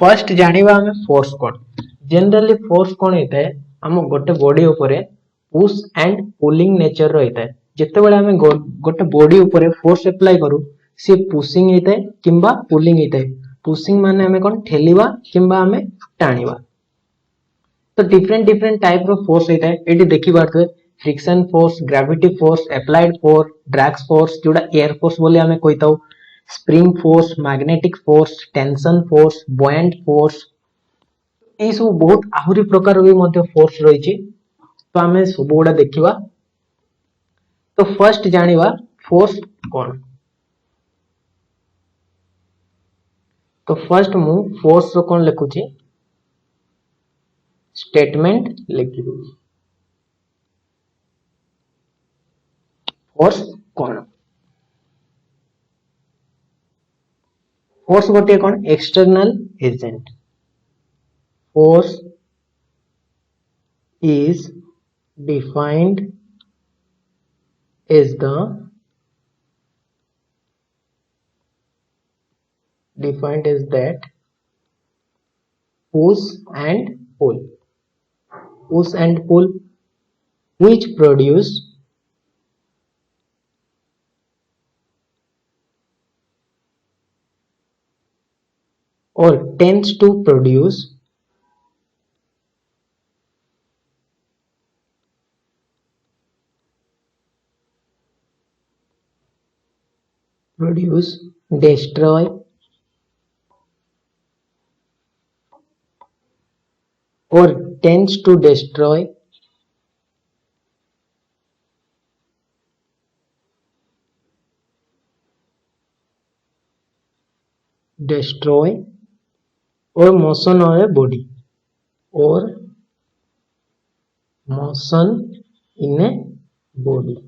First जानिबा हमें force कोन। Generally force कोन होता है हम गोटे बॉडी ऊपर पुश एंड पुलिंग नेचर रो होता है। जिते बेले हमें गोटे बॉडी ऊपर फोर्स अप्लाई करू सी पुशिंग होता है किंबा पुलिंग होता है। पुशिंग माने हमें कोन ठेलीबा किंबा हमें टाणीबा। तो डिफरेंट डिफरेंट टाइप रो फोर्स होता है। एटी देखि पारथवे friction force, gravity force, applied force, drag force जोड़ा एयर फोर्स बोले हमें कहताऊ, spring force, magnetic force, tension force, buoyant force, ये सब बहुत आहुरी प्रकार भी मध्य फोर्स रही। तो आम सब गुड़ा देखा। तो फर्स्ट जानिबा फोर्स कौन। तो फर्स्ट मु फोर्स रो कौन लिखुची स्टेटमेंट लिखि दूची। फोर्स कौन। फोर्स गोटे कौन external agent. Force is defined as that push and pull which produce or tends to produce destroy or tends to destroy or motion on a body or motion in a body।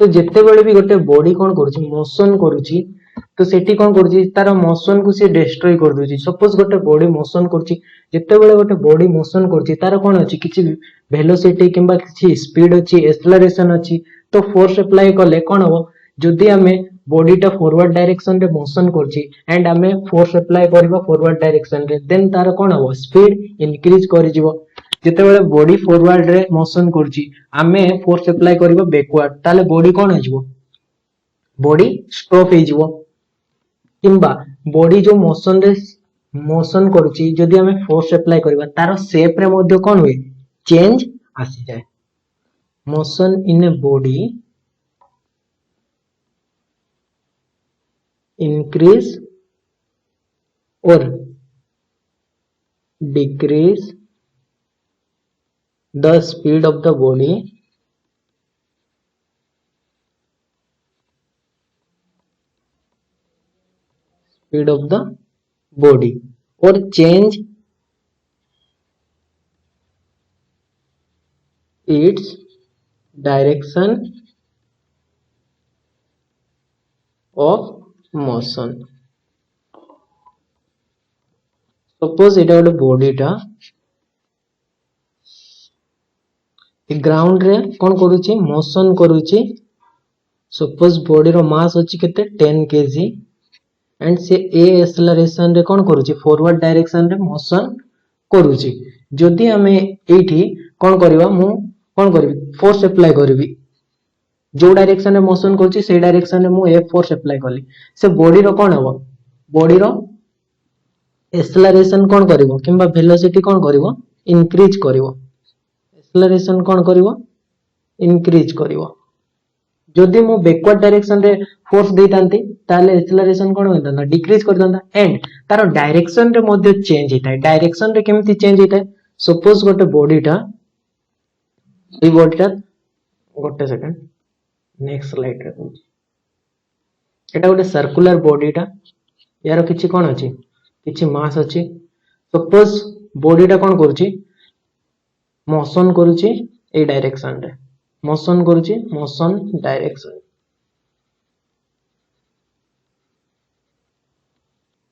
तो जिते बेले भी गोटे body कौन करुची motion करुची तो सेठी कौन करुची तार मोशन को सी डिस्ट्रॉय कर दोची। सपोज गोटे बॉडी मोशन करुची जिते बेले गोटे बॉडी मोशन करुची तार कौन अछि किछि वेलोसिटी किंबा किछि स्पीड अछि एक्सेलरेशन अछि। तो फोर्स अप्लाई करले कौन हो जदि हमें बॉडीटा फॉरवर्ड डायरेक्शन रे मोशन करुची एंड हमें फोर्स अप्लाई करबा फॉरवर्ड डायरेक्शन रे देन तार कौन हो स्पीड इंक्रीज करि जिवो। जिते बेले बॉडी फॉरवर्ड रे मोशन करुची आमे फोर्स अप्लाई करबा बैकवर्ड ताले बॉडी कौन हो जिवो बॉडी स्टॉप हो जिवो। किंबा बॉडी जो मोशन रे मोशन करुची जदि हमें फोर्स अप्लाई करबा तार शेप रे मध्ये कौन हुए चेंज आसी जाए। Motion in a body increase or decrease the speed of the body or change its direction of motion। Suppose एटा गोटे बॉडीटा ग्राउंड रे कौन करूची मोशन करूची। सपोज बॉडी रो मास अछि केते 10 kg एंड से ए एक्सेलरेशन रे कौन करूची फॉरवर्ड डायरेक्शन रे मोशन करूची। जदि हमें एठी कौन करबा मु कौन करबी फोर्स अप्लाई करबी जो डायरेक्शन रे मोशन करछि से डायरेक्शन रे मु एफ फोर्स अप्लाई करली से बॉडी रो कौन हो बॉडी रो एक्सेलरेशन कौन करिवो किंबा वेलोसिटी कौन करिवो इंक्रीज करिवो। एक्सेलरेशन कौन करिवो इंक्रीज करिवो। जदि मु बैकवर्ड डायरेक्शन रे फोर्स देतांती ताले एक्सेलरेशन कौन होइतांता डिक्रीज करतांता एंड तारो डायरेक्शन रे मध्ये चेंज हिताय। डायरेक्शन रे केमति चेंज हिताय सपोज गोटे बॉडीटा ए बॉडीटा गोटे सेकंड नेक्स्ट स्लाइड रे कहूँ एटा गोटे सर्कुलर बॉडीटा यार किछि कोन अछि किछि मास अछि। सपोज बॉडीटा कोन करूची मोशन करूची ए डायरेक्शन रे मोशन करूची मोशन डायरेक्शन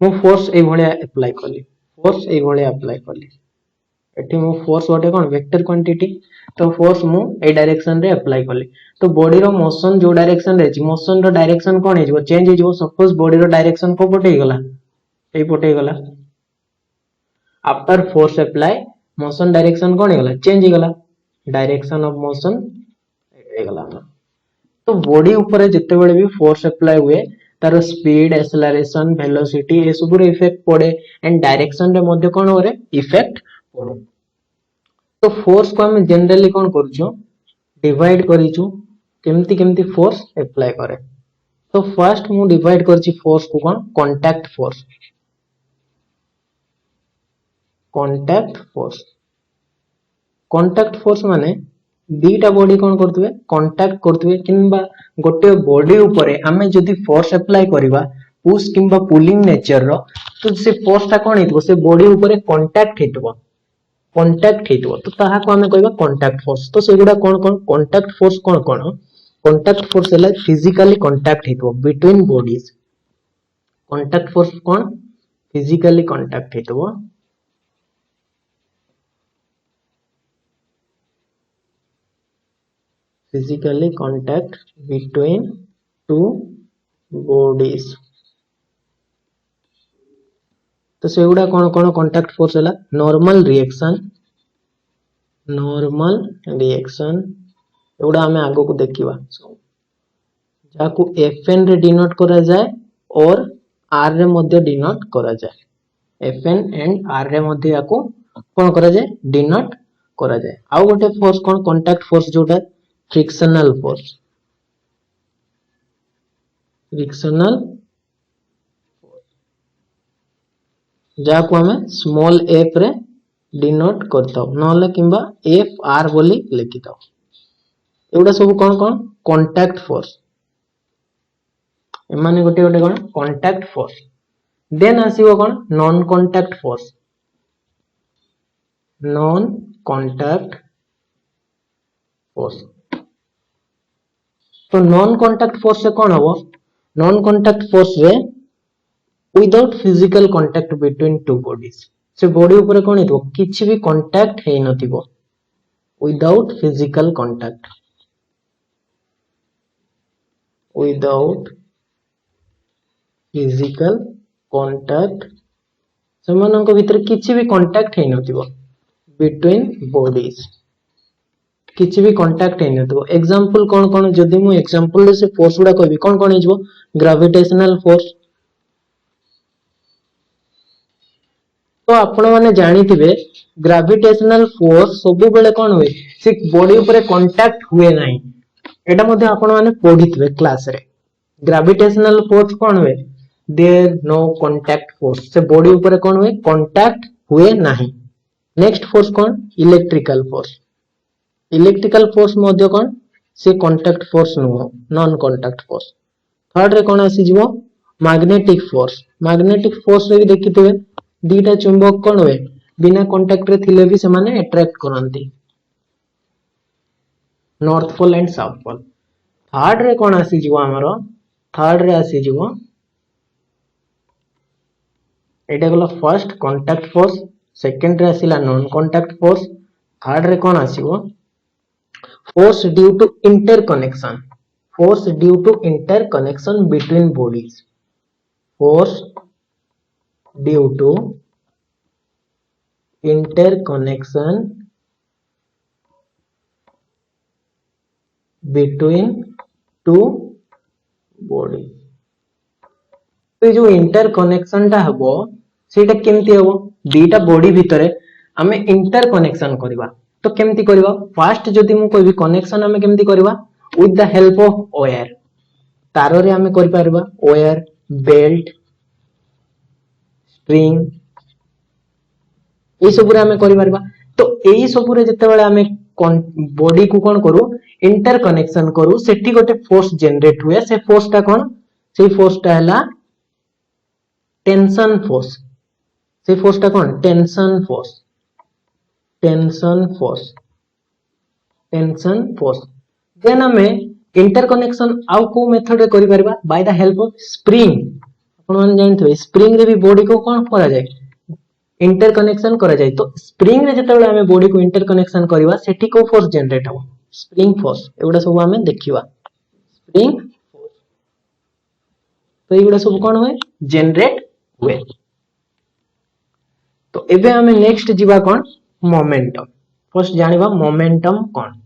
मु फोर्स ए भलिया अप्लाई करली एठी मु फोर्स वाटे कोन वेक्टर क्वांटिटी तो फोर्स मु ए डायरेक्शन रे अप्लाई करली। तो बॉडी रो मोशन जो डायरेक्शन रे अछि मोशन रो डायरेक्शन कोन हे जिवो चेंज हे जिवो। सपोज बॉडी रो डायरेक्शन को पटे गला एई पटे गला after force apply motion direction कौन गला चेंज गला डायरेक्शन ऑफ मोशन गला तो बॉडी ऊपर जिते बड़े भी फोर्स अप्लाई हुए तार स्पीड एक्सेलरेशन वेलोसिटी ए सब रे इफेक्ट पड़े एंड डायरेक्शन रे मध्ये कोन होरे इफेक्ट पड़े तो फोर्स को हम जनरली कोन करछु डिवाइड करिछु केमती केमती फोर्स अप्लाई करे तो फर्स्ट मु डिवाइड करछि फोर्स को कोन कांटेक्ट फोर्स माने दीटा बॉडी कोन करथुवे कांटेक्ट करथुवे किंबा गोटे बॉडी ऊपर आमे जदी फोर्स अप्लाई करबा पुश किंबा पुलिंग नेचर रो तो से फोर्स ता कोन हितबो से बॉडी ऊपर कांटेक्ट हितबो तो ताहा को हमें कहबा कांटेक्ट फोर्स तो सेगुडा कोन कांटेक्ट फोर्स कोन कांटेक्ट फोर्स हला फिजिकली कांटेक्ट हितबो बिटवीन बॉडीज कांटेक्ट फोर्स कोन फिजिकली कांटेक्ट हितबो physically contact between two bodies तो सेगुडा कोन कोन कांटेक्ट फोर्स हला नॉर्मल रिएक्शन एगुडा हमें आगो को देखिबा जाको Fn रे डिनोट करा जाए और R रे मध्ये डिनोट करा जाए Fn एंड R रे मध्ये याको कोन करा जाए डिनोट करा जाए आउ गोटे फोर्स कोन कांटेक्ट फोर्स जोटा फ्रिक्शनल जाको हमें स्मॉल f रे डिनोट करता नले किंबा एफ आर बोली लिखिता एउडा सब कोन कांटेक्ट फोर्स एमाने गोटे गोटे कोन कांटेक्ट फोर्स देन आसीबो कोन नॉन कांटेक्ट फोर्स तो नॉन कांटेक्ट फोर्स से कौन हबो नॉन कांटेक्ट फोर्स रे without physical contact between two bodies से बॉडी ऊपर कौन हितबो किछि भी कांटेक्ट हे नथिबो विदाउट फिजिकल कांटेक्ट सेमानक भीतर किछि भी कांटेक्ट हे नथिबो बिटवीन बॉडीज किछि भी कांटेक्ट हे नथिबो एग्जांपल कोन कोन जदी मु एग्जांपल से फोर्स गुडा कहबी कोन कोन हिजबो ग्रेविटेशनल फोर्स तो आपण माने जानिथिबे ग्रेविटेशनल फोर्स सब बेले कोन होय से बॉडी ऊपर कांटेक्ट हुए नाही एटा मध्ये आपण माने पढिथिबे क्लास रे ग्रेविटेशनल फोर्स कोन होय देयर नो कांटेक्ट फोर्स से बॉडी ऊपर कोन होय कांटेक्ट हुए नाही नेक्स्ट फोर्स कोन इलेक्ट्रिकल फोर्स मध्ये कोन से contact force no non contact force third रे कोन आसी जीवो मैग्नेटिक फोर्स रे भी देखिथिबे दीटा चुंबक कोन होय बिना कांटेक्ट रे थिले भी से माने अट्रैक्ट करंती north pole and south pole third रे कोन आसी जीवो हमरो थर्ड रे आसी जीवो एटा गला फर्स्ट कांटेक्ट फोर्स सेकंड रे आसीला नॉन कांटेक्ट फोर्स थर्ड रे कोन आसीबो force due to interconnection between bodies force due to interconnection between two bodies तो जो इंटरकनेक्शन टा हबो सेटा केमती हबो दीटा बॉडी भितरे हमें इंटरकनेक्शन करबा तो केमती करबा फर्स्ट जदी मु कहबी कनेक्शन हमें केमती करबा with the help of wire तार रे हमें कर परबा वायर बेल्ट स्ट्रिंग ए सब रे हमें कर परबा तो एई सब रे जते बेले हमें बॉडी को कोन करू इंटरकनेक्शन करू सेठी गोटे फोर्स जनरेट हुए से फोर्स टा कोन से फोर्स टा हला टेंशन फोर्स से फोर्स टा कोन टेंशन फोर्स देन हमें इंटरकनेक्शन आउ को मेथड रे करि परबा by the help of spring आपण मन जानथबे स्प्रिंग रे भी बॉडी को कोन करा जाय इंटरकनेक्शन करा जाय तो स्प्रिंग रे जते बेले हमें बॉडी को इंटरकनेक्शन करबा सेठी को फोर्स जनरेट हो स्प्रिंग फोर्स एगुडा सब हमें देखिबा स्प्रिंग फोर्स तो एगुडा सब कोन होय जनरेट हुए तो एबे हमें नेक्स्ट जीवा कोन मोमेंटम फर्स्ट जानिबा मोमेंटम कोन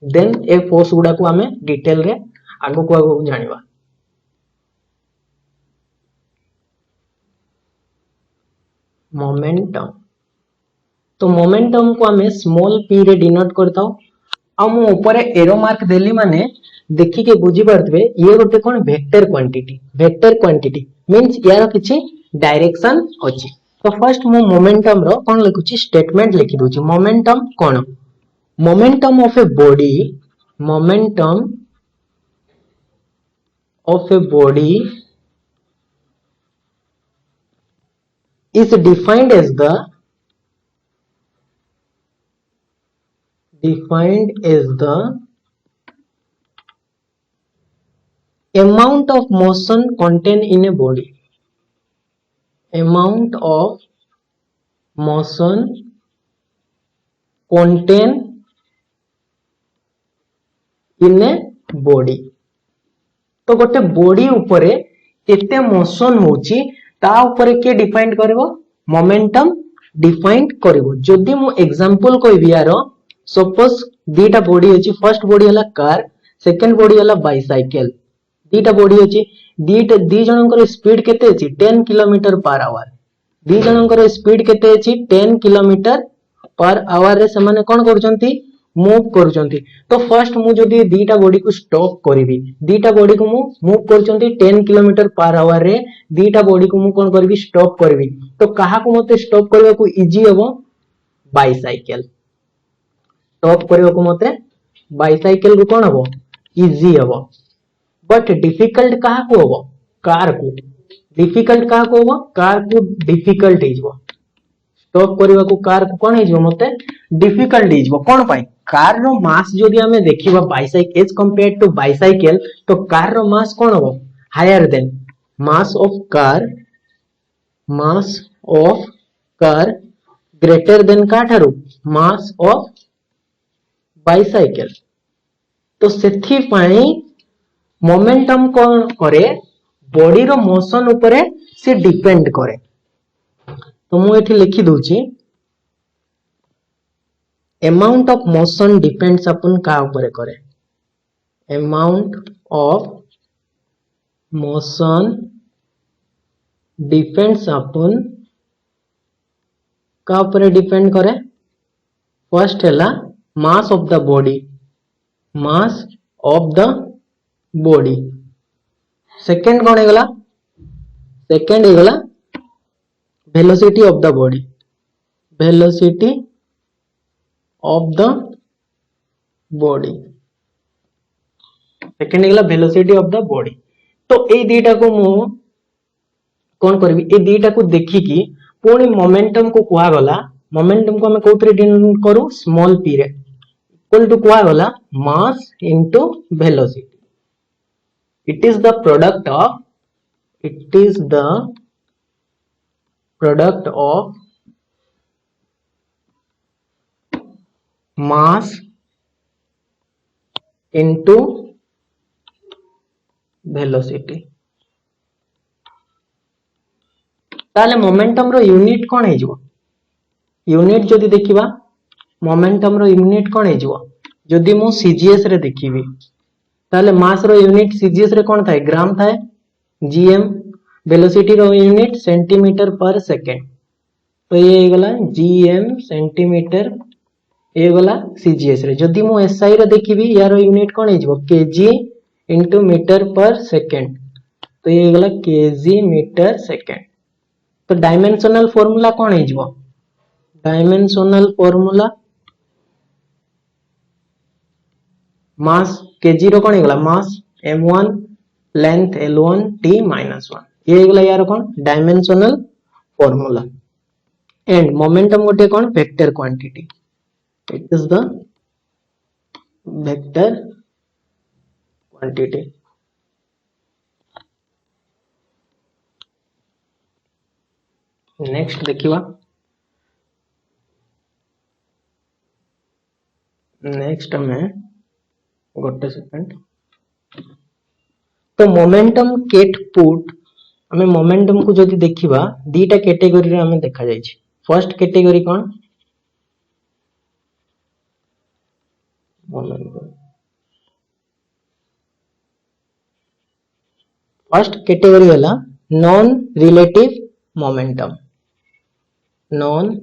देन ए फोर्स गुडा को हमें डिटेल रे आगो को जानिबा मोमेंटम तो मोमेंटम को हमें स्मॉल p रे डिनोट करता आ मु ऊपर एरो मार्क देली माने देखि के बुझी परतबे ये गोटे कोन वेक्टर क्वांटिटी मींस यार किछि डायरेक्शन अछि तो फर्स्ट मु मोमेंटम रो कोन लिखुछि स्टेटमेंट लिखि दोछि मोमेंटम कोन momentum of a body is defined as the amount of motion contained in a body amount of motion contained in a body तो गोटे बॉडी उपरे केते मोशन होची ता ऊपर के डिफाइन करबो मोमेंटम डिफाइन करबो जदी मु एग्जांपल कहबी यार सपोज दीटा बॉडी अछि फर्स्ट बॉडी हला कार सेकंड बॉडी हला बाइसाइकिल दीटा बॉडी अछि दी जनकर स्पीड केते अछि 10 किलोमीटर पर आवर दी जनकर स्पीड केते अछि 10 किलोमीटर पर आवर रे समान कोन करचंती मूव करूचंती तो फर्स्ट मु जदी दीटा बॉडी को स्टॉप करबी दीटा बॉडी को मु मूव करचंती 10 किलोमीटर पर आवर रे दीटा बॉडी को मु कोन करबी स्टॉप करबी तो कहा को मते स्टॉप करबा को इजी हबो बाइसाइकिल स्टॉप करबा को मते बाइसाइकिल को कोन हबो इजी हबो बट डिफिकल्ट कहा को हबो कार को डिफिकल्ट कहा को हबो कार को डिफिकल्ट हिजबो स्टॉप करबा को कार को कोन हिजबो मते डिफिकल्ट हिजबो कोन पाई कार रो मास जदी हमें देखिबा bicycle as compared to bicycle तो कार रो मास कोन हबो higher than mass of car greater than का ठारू मास ऑफ बाइसाइकिल तो सेथि पाई मोमेंटम कोन करे बॉडी रो मोशन ऊपर से डिपेंड करे तो मु एठी लिखि दोची amount of motion depends upon का ऊपर करे amount of motion depends upon का ऊपर डिपेंड करे फर्स्ट हैला mass of the body second कोन हेगला सेकंड हेगला velocity of the body second हेगला वेलोसिटी ऑफ द बॉडी तो ए दीटा को मु कोन करबी ए दीटा को देखि की पुणी मोमेंटम को कुआ गला मोमेंटम को हमें कोथरे डिनोट करू स्मॉल p रे इक्वल टू कुआ गला mass into velocity it is the product of mass into velocity ताले मोमेंटम रो यूनिट कोन हे जबो यूनिट जदी देखिबा मोमेंटम रो यूनिट कोन हे जबो जदी मु सीजीएस रे देखिबी ताले मास रो यूनिट सीजीएस रे कोन थाए ग्राम थाए जीएम वेलोसिटी रो यूनिट सेंटीमीटर पर सेकंड तो ये गला जीएम सेंटीमीटर ये गला सीजीएस रे जदी मु एसआई रे देखिबी यार यूनिट कोन हे जबो KG into metre per second तो ये गला केजी मीटर सेकंड तो डायमेंशनल फार्मूला कोन हे जबो डायमेंशनल फार्मूला मास केजी रो कोन हे गला मास m1 लेंथ l1 t -1 ये गला यार कोन डायमेंशनल फार्मूला एंड मोमेंटम गोटे कोन vector quantity it is the vector quantity next देखिवा नेक्स्ट में गोटे सेकंड तो मोमेंटम गेट पुट आमे मोमेंटम को जदि देखिबा दीटा कैटेगरी रे आमे देखा जाय छी। फर्स्ट कैटेगरी कोन मोमेंटम, फर्स्ट कैटेगरी हला non relative momentum, non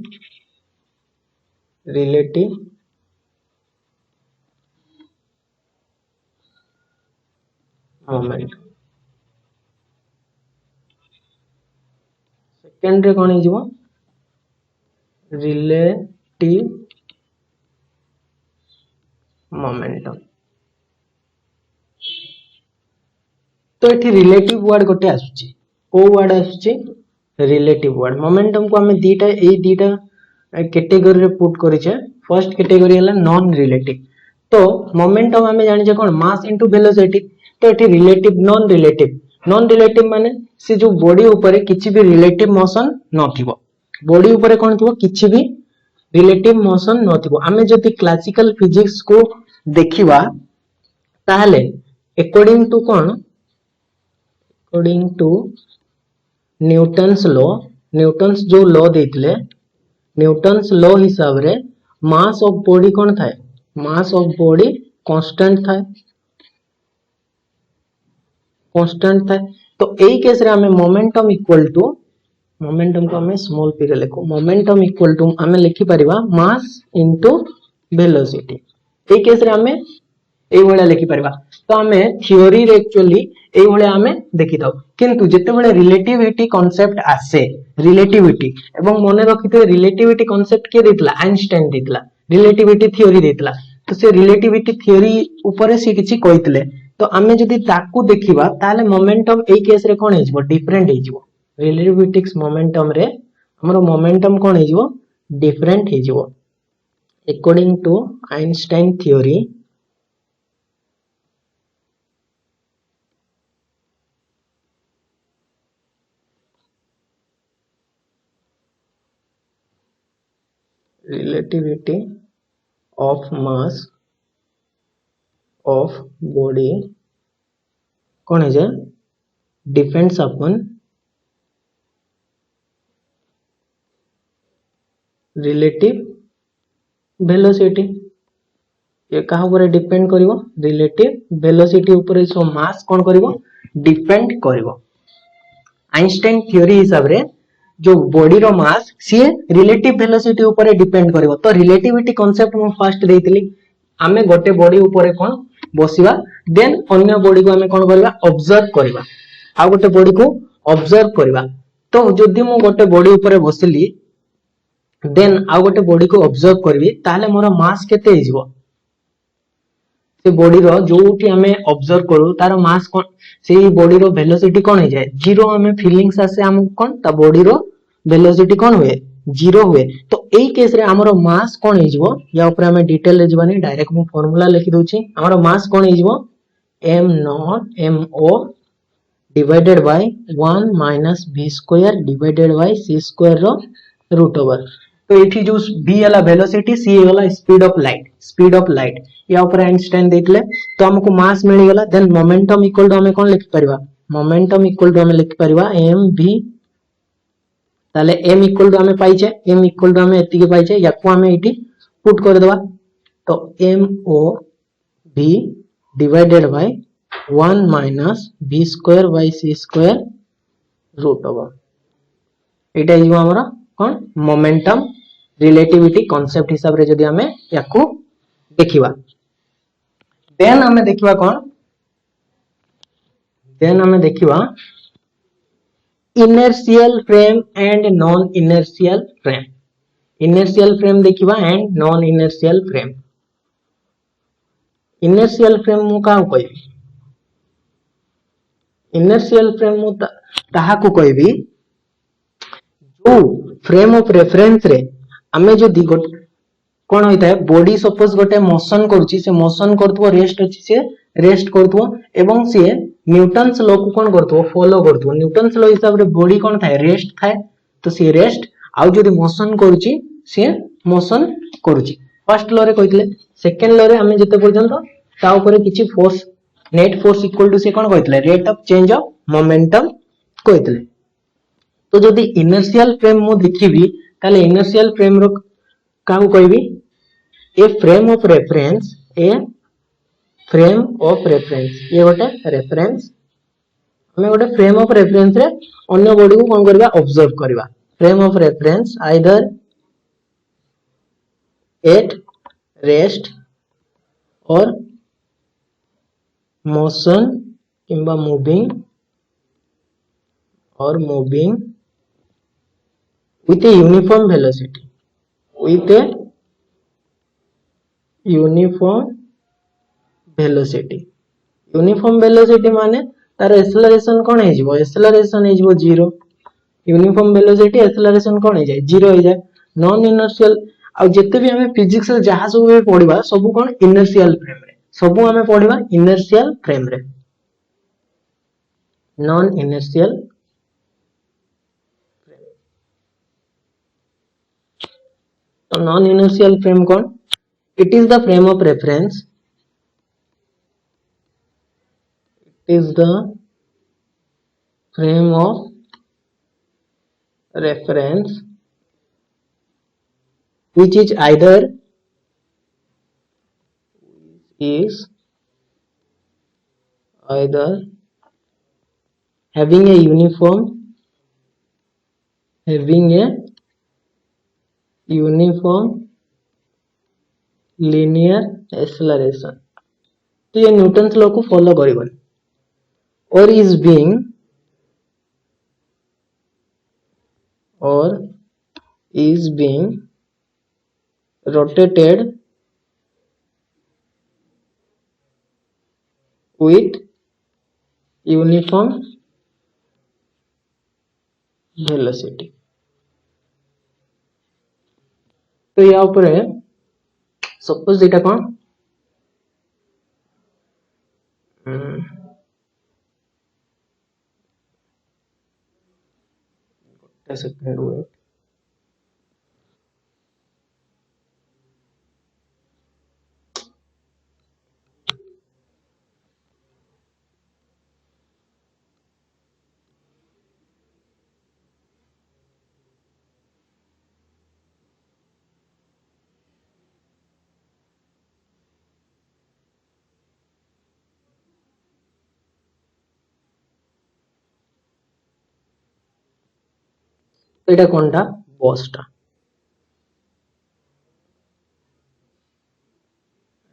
relative momentum. Second रे कोन हिजबो रिलेटिव मोमेंटम। तो एठी रिलेटिव वर्ड गोटे आसुची, को वर्ड आसुची रिलेटिव वर्ड। मोमेंटम को हमें दीटा कैटेगरी रे पुट करिचे। फर्स्ट कैटेगरी हला नॉन रिलेटिव। तो मोमेंटम हमें जानिचे कोन मास इनटू वेलोसिटी। तो एठी रिलेटिव नॉन रिलेटिव माने से जो बॉडी ऊपर किछि भी रिलेटिव मोशन नथिबो, बॉडी ऊपर कोन थिबो किछि भी रिलेटिव मोशन नथिबो। हमें जदि क्लासिकल फिजिक्स को देखिबा ताहले अकॉर्डिंग टू कोन, according to Newton's law, Newton's जो लॉ देथिले न्यूटन्स लॉ हिसाब रे मास ऑफ बॉडी कोन थाए, मास ऑफ बॉडी कांस्टेंट थाए, कांस्टेंट थाए। तो एई केस रे हमें मोमेंटम इक्वल टू, मोमेंटम को हमें स्मॉल पी रे लिखो, मोमेंटम इक्वल टू हमें लिखि परिबा मास इनटू वेलोसिटी। एई केस रे हमें एई भलिया लिखि परिबा। तो हमें थ्योरी रे एक्चुअली एई भलिया हमें देखि दो, किंतु जेते बेले रिलेटिविटी कांसेप्ट आसे, रिलेटिविटी एवं मने रखिते रिलेटिविटी कांसेप्ट के देतला आइंस्टाइन देतला, रिलेटिविटी थ्योरी देतला। तो से रिलेटिविटी थ्योरी ऊपर से किछि कहितले। तो हमें जदि ताकू देखिबा ताले मोमेंटम एई केस रे कोन हिजबो डिफरेंट हिजबो। रिलेटिविटिक्स मोमेंटम रे हमरो मोमेंटम कोन हिजबो डिफरेंट हिजबो। According to Einstein theory, relativity of mass of body कौन है जाए डिपेंड्स अपन रिलेटिव वेलोसिटी। ये कहा ऊपर डिपेंड करिवो रिलेटिव वेलोसिटी ऊपर सो मास कौन करिवो डिपेंड करिवो। आइंस्टाइन थ्योरी हिसाब रे जो बॉडी रो मास सी रिलेटिव वेलोसिटी ऊपर डिपेंड करिवो। तो रिलेटिविटी कांसेप्ट मु फर्स्ट देइतली, आमे गोटे बॉडी ऊपर कोन बसिबा देन अन्य बॉडी को आमे कोन करबा ऑब्जर्व करबा, आ गोटे बॉडी को ऑब्जर्व करबा। तो जदि मु गोटे बॉडी ऊपर बसिली देन आ गोटे बॉडी को ऑब्जर्व करबी ताले मोर मास केते हिजबो, से बॉडी रो जोठी हमें ऑब्जर्व करू तार मास कोन, से बॉडी रो वेलोसिटी कोन हो जाए जीरो। हमें फीलिंग्स आसे हम कोन ता बॉडी रो वेलोसिटी कोन हुए जीरो हुए। तो एई केस रे हमरो मास कोन हिजबो, या ऊपर हमें डिटेल रे जीवानी डायरेक्ट मु फार्मूला लिखि दोची। हमरो मास कोन हिजबो m naught mo divided by 1 minus v square divided by c square रो रूट ओवर। तो एठी जो v वाला वेलोसिटी, c वाला speed of light, speed of light या ऊपर आइंस्टाइन देतले। तो हमको मास मिल गेला। देन मोमेंटम इक्वल टू हमें कोन लिखि परिबा, मोमेंटम इक्वल टू हमें लिखि परिबा mv। ताले m इक्वल टू हमें पाइछे, m इक्वल टू हमें एति के पाइछे, याको हमें एठी पुट कर देबा। तो mo v divided by 1 minus v square by c square root over. एटा हिजो हमरा कोन मोमेंटम रिलेटिविटी कांसेप्ट हिसाब रे जदि हमें याको देखिबा। देन हमें देखिबा कोन, देन हमें देखिबा inertial frame and non inertial frame. Inertial frame देखिबा and non inertial frame. Inertial frame मु का कहबी, इनर्शियल फ्रेम मु ताहा को कहबी जो फ्रेम ऑफ रेफरेंस रे हमें जो दी गोट कोन होइता है बॉडी सपोज गोटे मोशन करूची, से मोशन करथबो रेस्ट अछि से रेस्ट करथबो एवं से न्यूटन्स लॉ को कोन करथबो फॉलो करथबो। न्यूटन्स लॉ हिसाब रे बॉडी कोन थाए रेस्ट थाए। तो से रेस्ट आउ जदि मोशन करूची से मोशन करूची। फर्स्ट लॉ रे कहितले, सेकंड लॉ रे हमें जते पर्यंत ता ऊपर किछि force net force equal to से कोन कहितले rate of change of momentum କହିଥିଲେ। तो जदि इनर्शियल फ्रेम मु देखिबी ताले इनर्शियल फ्रेम रो काहू कहबी ए फ्रेम ऑफ रेफरेंस ये गोटे रेफरेंस हमें गोटे फ्रेम ऑफ रेफरेंस रे अन्य बॉडी को कोन करबा ऑब्जर्व करबा frame of reference either at rest or motion किंबा moving with a uniform velocity uniform velocity माने तार एक्सेलरेशन कोन हे जिवो एक्सेलरेशन हे जिवो 0 यूनिफॉर्म वेलोसिटी एक्सेलरेशन कोन हे जाय 0 हे जाय नॉन इनर्शियल आ जते भी हमें फिजिक्स रे जहा सब भी पढिबा सब कोन इनर्शियल फ्रेम रे सब हमें पढिबा इनर्शियल फ्रेम रे नॉन इनर्शियल तो नॉन इनर्शियल फ्रेम कौन it is the frame of reference which is either having a uniform linear acceleration तो ये न्यूटन्स लॉ को फॉलो करिबन और is being rotated with uniform velocity तो या ऊपर सपोज एटा कोन सेकंड वेट एटा कोनटा बॉसटा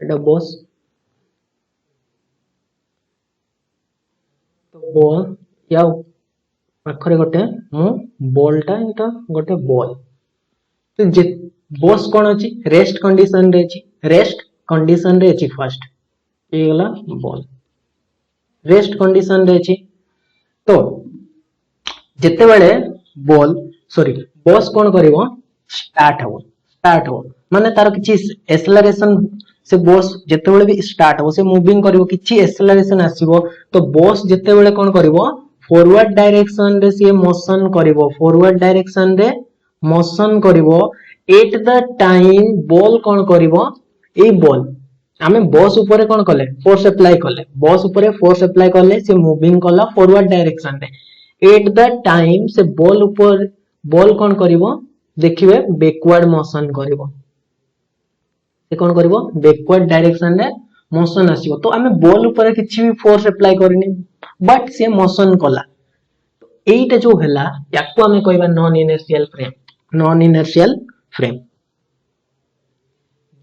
एटा boss तो बॉल या पाखरे गोटे मु बॉलटा एटा गोटे बॉल तो जे बॉस कोन अछि रेस्ट कंडीशन रे अछि फर्स्ट ए गला बॉल रेस्ट कंडीशन रे अछि तो जते बेले बॉल सॉरी बॉस कोन करिवो स्टार्ट हो माने तार किछि एक्सेलरेशन से बॉस जते बेले भी स्टार्ट हो से मूविंग करिवो किछि एक्सेलरेशन आसीबो तो बॉस जते बेले कोन करिवो फॉरवर्ड डायरेक्शन रे से मोशन करिवो एट द टाइम बॉल कोन करिवो ए बॉल आमे बॉस ऊपर कोन कले फोर्स अप्लाई कले से मूविंग कला फॉरवर्ड डायरेक्शन रे एट द टाइम से बॉल ऊपर बॉल कोन करिवो देखिबे बैकवर्ड मोशन करिवो से कोन करिवो बैकवर्ड डायरेक्शन रे मोशन आसीबो तो आमे बॉल ऊपर किछि भी फोर्स अप्लाई करनी बट से मोशन कला एटा जो हला याकू आमे कहबा नॉन इनर्शियल फ्रेम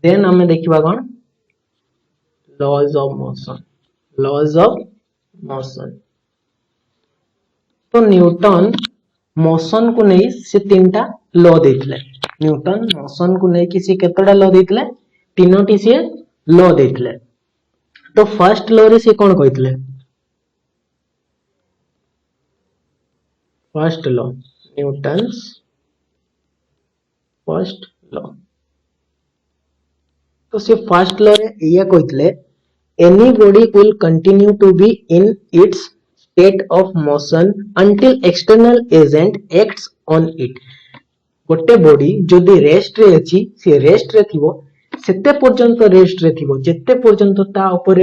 देन आमे देखिबा कोन लॉज ऑफ मोशन तो न्यूटन मोशन को नहीं से तीनटा लॉ देथिले न्यूटन मोशन को नहीं किसी केतडा लॉ देथिले तीनोटी से लॉ देथिले तो फर्स्ट लॉ रे से कोन कहिथिले first law Newton's first law तो से फर्स्ट लॉ रे ये कहिथिले any body will continue to be in its state of motion until external agent acts on it गोटे बॉडी जदि रेस्ट रे अछि से रेस्ट रे थिबो सेते पर्यंत रेस्ट रे थिबो जेते पर्यंत ता ऊपर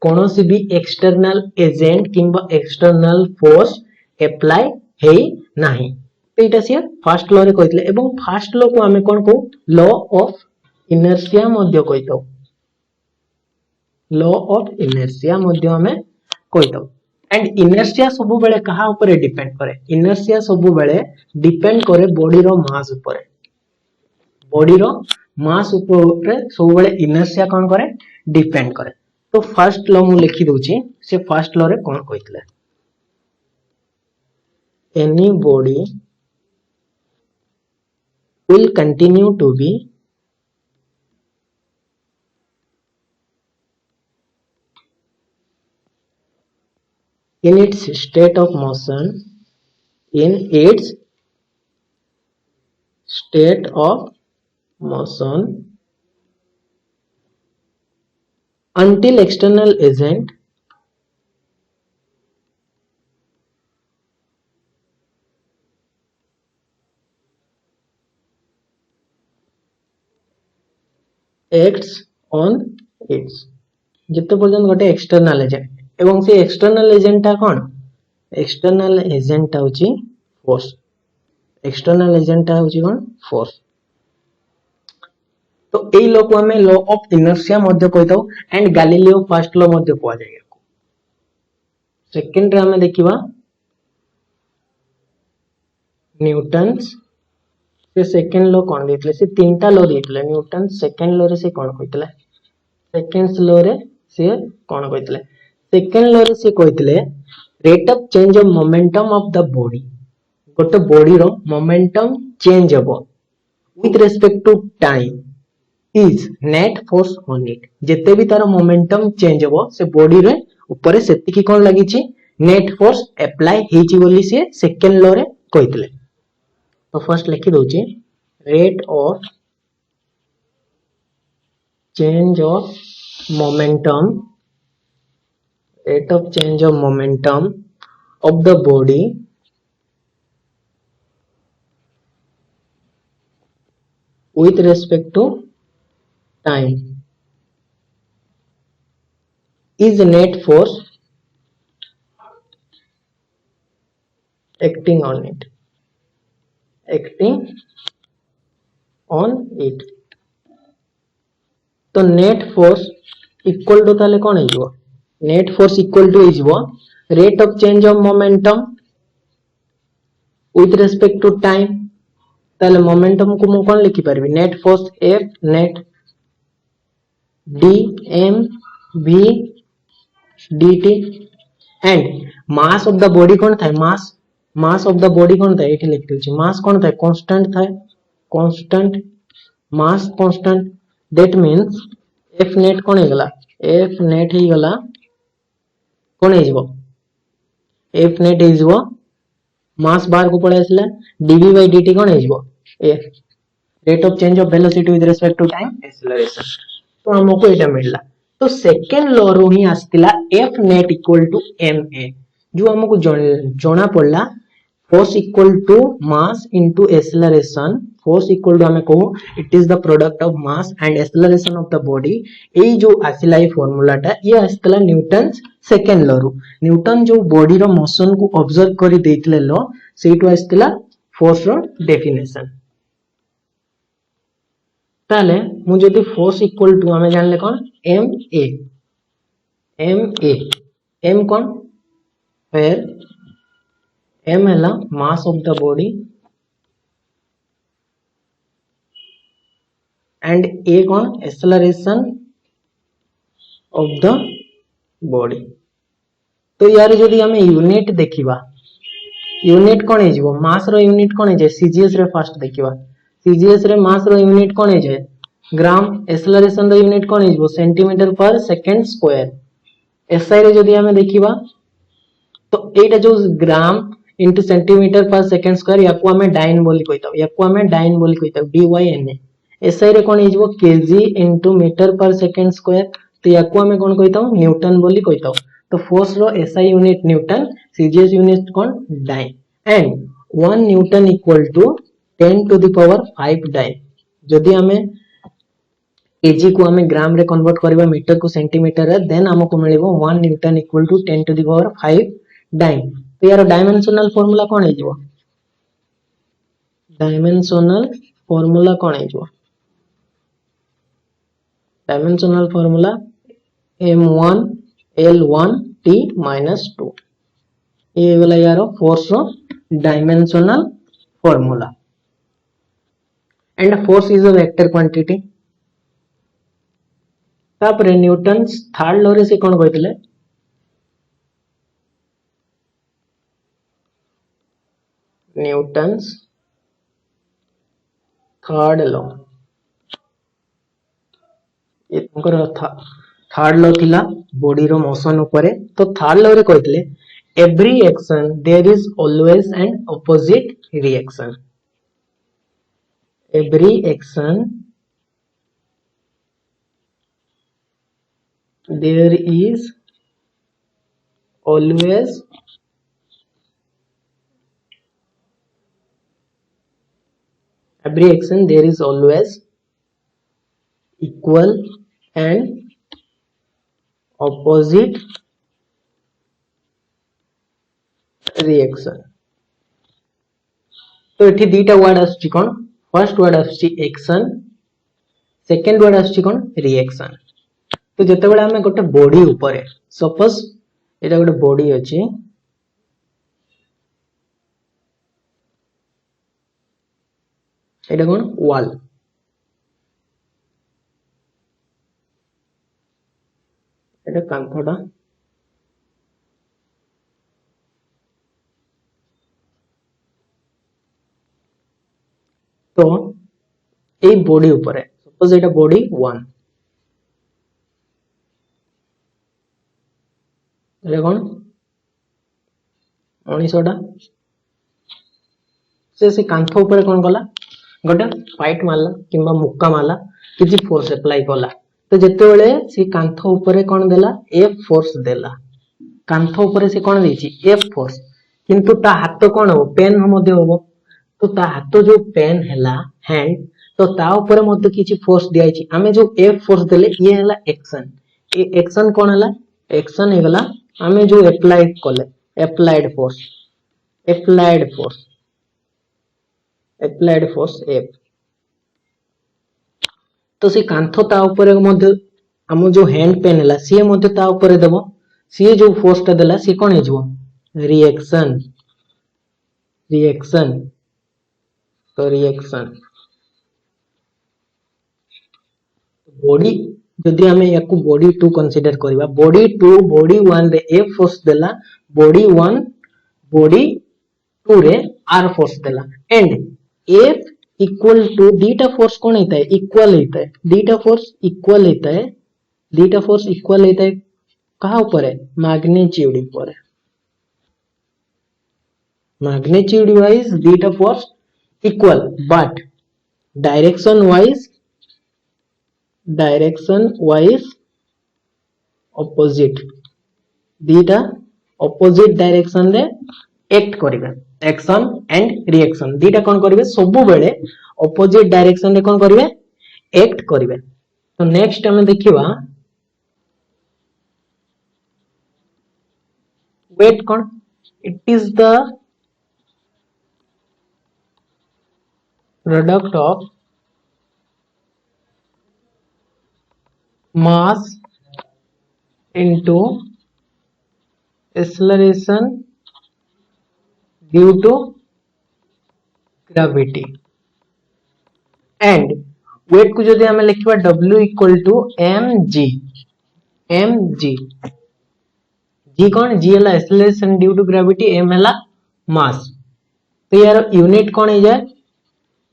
कोनोसी भी एक्सटर्नल एजेंट किंबा एक्सटर्नल फोर्स एप्लाई हेई नाही। तो एटा से फर्स्ट लॉ रे कहितले एवं फर्स्ट लॉ को हमें कोन को लॉ ऑफ इनर्शिया मध्य कहितो। लॉ ऑफ इनर्शिया मध्य हमें कहितो। एंड इनर्शिया सब बेले कहा ऊपर डिपेंड करे। इनर्शिया सब बेले डिपेंड करे बॉडी रो मास ऊपर। बॉडी रो मास ऊपर सब बेले इनर्शिया कोन करे डिपेंड करे। तो फर्स्ट लॉ मु लिखि दोची से फर्स्ट लॉ रे कोन कहितले any body will continue to be in its state of motion until external agent acts on its। जिते पर्यंत गोटे एक्सटर्नल एजेंट एवं से एक्सटर्नल एजेंट टा कोन एक्सटर्नल एजेंट टा होची फोर्स। एक्सटर्नल एजेंट टा होची कोन फोर्स। तो एई लॉ को हमें लॉ ऑफ इनर्शिया मध्य कहतो एंड गैलीलियो फर्स्ट लॉ मध्य कोआ जाय। सेकंड रे हमें देखिबा न्यूटन्स से सेकंड लॉ कोन देतले से तीनटा लॉ देतले। न्यूटन सेकंड लॉ रे से कोन कहितले सेकंड लॉ रे से कोन कहितले सेकंड लॉ रे से कहितले rate of change of momentum of the body. गोटे बॉडी रो मोमेंटम चेंज हबो with respect to time is net force on it. जेते भी तार मोमेंटम चेंज हबो से बॉडी रे ऊपर सेति की कोन लागि छि नेट फोर्स अप्लाई हेछि बोली से सेकंड लॉ रे कहितले। तो फर्स्ट लिखि दोची rate of change of momentum of the body with respect to time is net force acting on it। तो नेट फोर्स इक्वल टू ताले कोन हिजो नेट फोर्स इक्वल टू हिजो rate of change of momentum with respect to time. ताले momentum को मु कोन लिखि परबी net force F net d m v dt and mass of the body कोन थाय मास ऑफ द बॉडी कोन थाय एठी लिखि दोची मास कोन थाय कांस्टेंट थाय constant mass constant that means F net कोन हे गला एफ नेट हे गला कोन हे जबो एफ नेट हे जबो मास बार को पळे आसला dv by dt कोन हे जबो F rate of change of velocity with respect to time acceleration. तो हमको एटा मिलला। तो सेकंड लॉ रो ही आस्तिला F net equal to ma जो हमको जोना पड़ला force equal to mass into acceleration. Force equal to हमें कहू it is the product of mass and acceleration of the body. ए जो आसिला ए फार्मूलाटा ये आस्तिला न्यूटन्स सेकंड लॉ रो। न्यूटन जो बॉडी रो मोशन को ऑब्जर्व करि देथिले लॉ सेटू आस्तिला फोर्स रो डेफिनेशन। ताले मु जदी फोर्स इक्वल टू हमें जानले कोन ma m cone where m हला मास of the body and a cone acceleration of the body. तो यार जदी हमें यूनिट देखिबा यूनिट कोन हे जिवो मास रो यूनिट कोन हे जे सीजीएस रे फर्स्ट देखिबा सीजीएस रे मास रो यूनिट कोन हे जे ग्राम एक्सेलरेशन रो यूनिट कोन हे जिवो सेंटीमीटर पर सेकंड स्क्वायर। एसआई रे जदी हमें देखिबा तो एटा जो ग्राम इनटू सेंटीमीटर पर सेकंड स्क्वायर याको हमें डाइन बोली कहिताव याको हमें डाइन बोली कहिताव dyn। एसआई रे कोन हे जिवो KG into metre per second square तो याको हमें कोन कहिताव न्यूटन बोली कहिताव। तो फोर्स रो SI unit Newton CGS unit कोन dyne and 1 Newton equal to 10 to the power 5 dyne. जदी हमें केजी को हमें ग्राम रे कन्वर्ट करबा मीटर को सेंटीमीटर रे देन हमको मिलेबो 1 Newton equal to 10 to the power 5 dyne. तो यार डायमेंशनल फार्मूला कौन है जो डायमेंशनल फार्मूला कौन है जो dimensional formula m1 l1 t minus 2 ये वाला यार फोर्स रो dimensional formula and force is a vector quantity तापर न्यूटन्स थर्ड लॉ रे से कोन कहथिले न्यूटन्स थर्ड लॉ ये तुमकर थर्ड लॉ थिला बॉडी रो मोशन ऊपर तो थर्ड लॉ रे कहथिले every action there is always an opposite reaction every action there is always equal and opposite reaction तो एठी दीटा वर्ड आछि कोन फर्स्ट वर्ड आछि एक्शन सेकंड वर्ड आछि कोन रिएक्शन तो जते बेला हमें गोटे बॉडी ऊपर सपोज एटा गोटे बॉडी अछि एटा कोन वॉल एटा कांथडा तो ए बॉडी ऊपर है सपोज एटा बॉडी 1 एटा कोन मनीषोडा से कांथ ऊपर कोन कला गोटे फाइट मारला किंबा मुक्का मारला किछि फोर्स अप्लाई कला तो जते बेले से कांथ ऊपर कोन देला एफ फोर्स देला कांथ ऊपर से कोन देछि एफ फोर्स किंतु ता हाथ कोन हो पेन मध्ये होबो तो ता हाथ जो पेन हैला हैंड तो ता ऊपर मध्ये किछि फोर्स दिया छि हमें जो एफ फोर्स देले ये हैला एक्शन ए एक्शन कोन हैला एक्शन हेगला हमें जो अप्लाइड कले अप्लाइड फोर्स एफ तो से कांथ ता ऊपर मध्ये हम जो हैंड पेन हैला सी मध्ये ता ऊपर देबो सी जो फोर्स ता देला सी कोन हे जो रिएक्शन तो रिएक्शन बॉडी जदि हमें याकू बॉडी 2 कंसीडर करबा बॉडी 2 बॉडी 1 रे एफ फोर्स देला बॉडी 1 बॉडी 2 रे आर फोर्स देला एंड एफ इक्वल टू डीटा फोर्स कोन हेता है इक्वल हेता है डीटा फोर्स इक्वल हेता है कहा ऊपर है मैग्नीट्यूड ऊपर है मैग्नीट्यूड वाइज डीटा force equal but direction wise opposite दीटा ऑपोजिट डायरेक्शन रे एक्ट करिवे एक्शन एंड रिएक्शन दीटा कोन करिवे सब बेले ऑपोजिट डायरेक्शन रे कोन करिवे एक्ट करिवे तो नेक्स्ट हमें देखिबा वेट कोन it is the product of mass into acceleration due to gravity and weight को जदि हमें लिखिबा W equal to mg g कौन g हला acceleration due to gravity m हला mass तो यार यूनिट कौन है जाए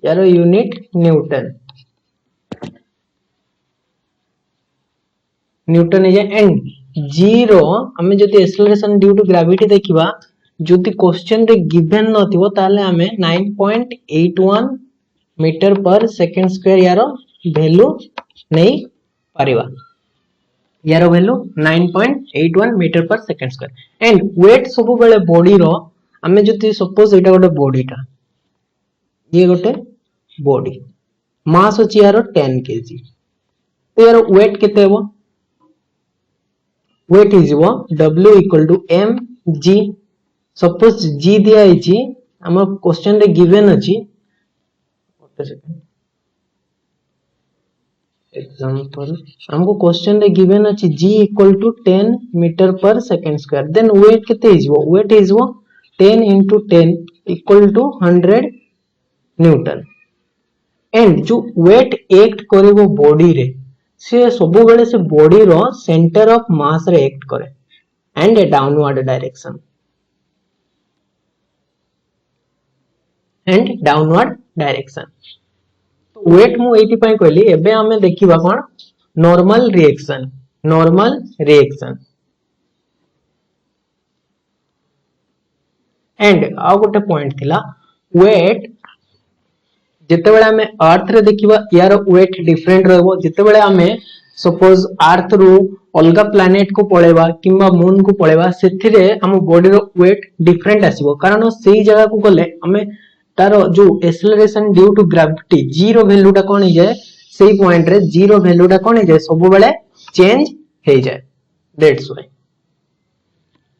यार यूनिट न्यूटन है एंड जीरो हमें जति एक्सेलरेशन ड्यू टू ग्रेविटी देखिबा जति क्वेश्चन रे गिवन नथिबो ताले हमें 9.81 मीटर पर सेकंड स्क्वायर यार वैल्यू नहीं पारिबा यार value 9.81 metre per second square and wait सब बेले बॉडी रो हमें जति सपोज एटा गोटे बॉडीटा ये गोटे बॉडी मास अछि यार 10 केजी तो यार वेट केते हेबो weight is W equal to mg suppose g दिया है हम क्वेश्चन रे गिवन अछि एग्जांपल हमको क्वेश्चन रे गिवन अछि g equal to 10 metre per second square then weight केते हिजबो वेट हिजबो 10 into 10 equal to 100 newton and जो वेट एक्ट करिवो बॉडी रे से सब बेले से बॉडी रो सेंटर ऑफ मास रे एक्ट करे एंड ए डाउनवर्ड डायरेक्शन वेट मु एटी पय कहली एबे हमें देखिबा कोन नॉर्मल रिएक्शन एंड आ गोटे पॉइंट थिला वेट जते बेले हमें अर्थ रे देखिबा यार वेट डिफरेंट रहबो जते बेले हमें सपोज अर्थ रो अलगा प्लैनेट को पळेबा किंबा मून को पळेबा सेथिरे हम बॉडी रो वेट डिफरेंट आसीबो कारण सेही जगह को गले हमें तारो जो acceleration due to gravity zero value टा कोन हो जाए सेही पॉइंट रे जीरो वैल्यू टा कोन हो जाए सब बेले चेंज हो जाए दैट्स व्हाई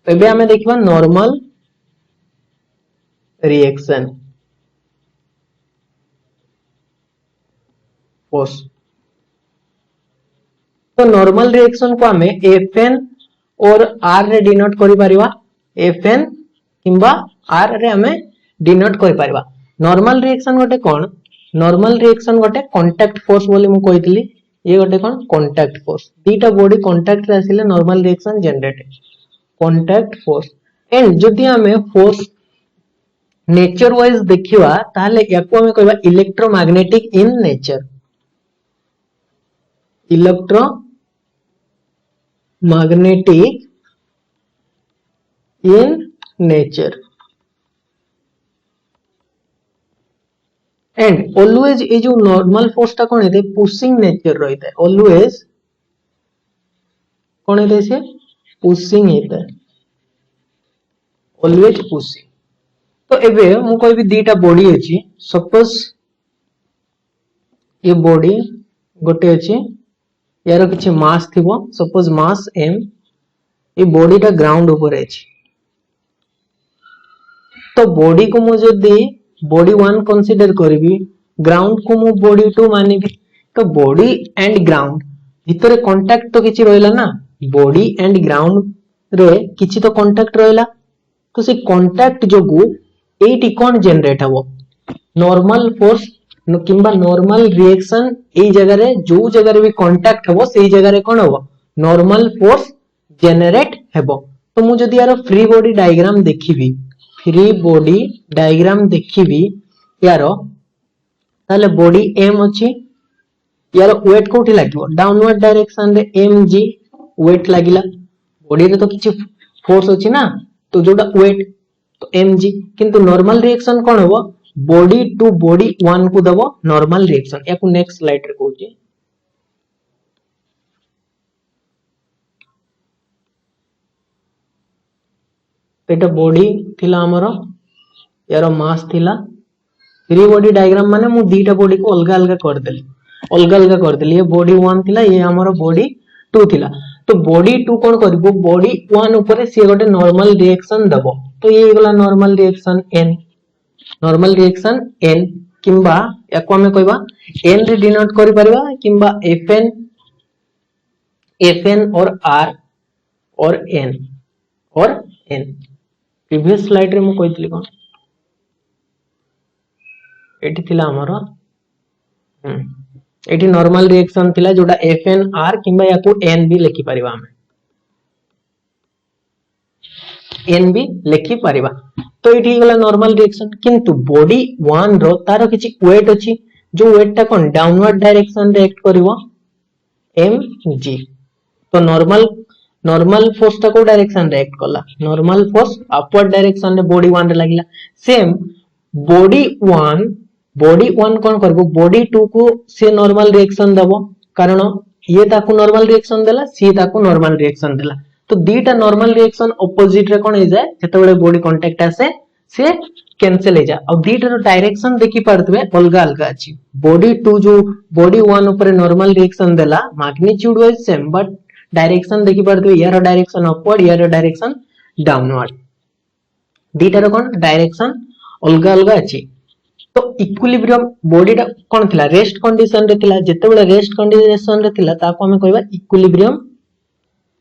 एबे हमें देखिबा नॉर्मल रिएक्शन फोर्स तो नॉर्मल रिएक्शन को हमें Fn और R रे डिनोट करि परिबा Fn किंबा R रे हमें डिनोट करि परिबा नॉर्मल रिएक्शन गोटे कोन नॉर्मल रिएक्शन गोटे कांटेक्ट फोर्स बोली मु कहितली ये गोटे कोन कांटेक्ट फोर्स दीटा बॉडी कांटेक्ट रे आसिले normal reaction generate contact force and जदि हमें फोर्स नेचर वाइज देखिबा ताले याको हमें कहबा electromagnetic in nature and always ये जो नॉर्मल फोर्स टा कोन हेते पुशिंग नेचर रहता है ऑलवेज कोन हेते से पुशिंग हेता है ऑलवेज पुशिंग तो एबे मु कहबी दीटा बॉडी अछि सपोज ये बॉडी गोटे अछि यार किछि मास थिबो सपोज मास m ये बॉडी टा ग्राउंड ऊपर अछि तो बॉडी को मु जदी बॉडी 1 कंसीडर करबी ग्राउंड को मु बॉडी 2 मानिबी तो बॉडी एंड ग्राउंड भितरे कांटेक्ट तो किछि रहला ना बॉडी एंड ग्राउंड रे किछि तो कांटेक्ट रहला तो से कांटेक्ट जोगु एटी कोन जनरेट हबो नॉर्मल फोर्स किंबा नॉर्मल रिएक्शन ए जगह रे जो जगह रे भी कांटेक्ट हबो सेही जगह रे कोन हबो नॉर्मल फोर्स जनरेट हेबो तो मु जदी यार फ्री बॉडी डायग्राम देखिबी यार ताले बॉडी m अछि यार वेट कोठी लागिवो डाउनवर्ड डायरेक्शन रे mg वेट लागिला बॉडी रे तो किछि फोर्स अछि ना तो जोटा वेट तो mg किंतु नॉर्मल रिएक्शन कोन हबो बॉडी टू बॉडी 1 को दबो नॉर्मल रिएक्शन याकु नेक्स्ट स्लाइड रे कहूची एटा बॉडी थिला हमरो यार मास थिला फ्री बॉडी डायग्राम माने मु दीटा बॉडी को अलग अलग कर देली ये बॉडी 1 थिला ये हमरो बॉडी 2 थिला तो बॉडी 2 कोन करबो बॉडी 1 ऊपर से गोटे नॉर्मल रिएक्शन दबो तो ये गला नॉर्मल रिएक्शन n किंबा याको हमें कहबा n रे डिनोट करि परिबा किंबा fn और r और n प्रीवियस स्लाइड रे मु कहितली कोन एटी थिला हमरो एटी नॉर्मल रिएक्शन थिला जोटा fn r किंबा याको n भी लिखि परिबा हमें n भी लिखि परिबा तो एटी गला नॉर्मल रिएक्शन किंतु बॉडी 1 रो तारो किछि वेट अछि जो वेट टा कोन डाउनवर्ड डायरेक्शन रे एक्ट करिवो mg तो नॉर्मल फोर्स टा को डायरेक्शन रे एक्ट करला नॉर्मल फोर्स अपवर्ड डायरेक्शन रे बॉडी 1 रे लागिला सेम बॉडी 1 कोन करबो बॉडी 2 को से नॉर्मल रिएक्शन दबो कारण ये ताकू नॉर्मल रिएक्शन देला सी ताकू नॉर्मल रिएक्शन देला तो दीटा नॉर्मल रिएक्शन ऑपोजिट रे कोन हो जाए जते बेले बॉडी कांटेक्ट आसे से कैंसिल हो जाए अब दीटा डायरेक्शन देखि परतबे अलगा अलगा अछि बॉडी 2 जो बॉडी 1 ऊपर नॉर्मल रिएक्शन देला magnitude wise same but direction देखि परतबे यार डायरेक्शन अपवर्ड यार डायरेक्शन डाउनवर्ड दीटार कौन डायरेक्शन अलग अलग अच्छी। तो इक्विलिब्रियम बॉडीटा कौन थिला रेस्ट कंडीशन रे थिला जेतेबेले रेस्ट कंडीशन रे थिला ताको हमें कहबा इक्विलिब्रियम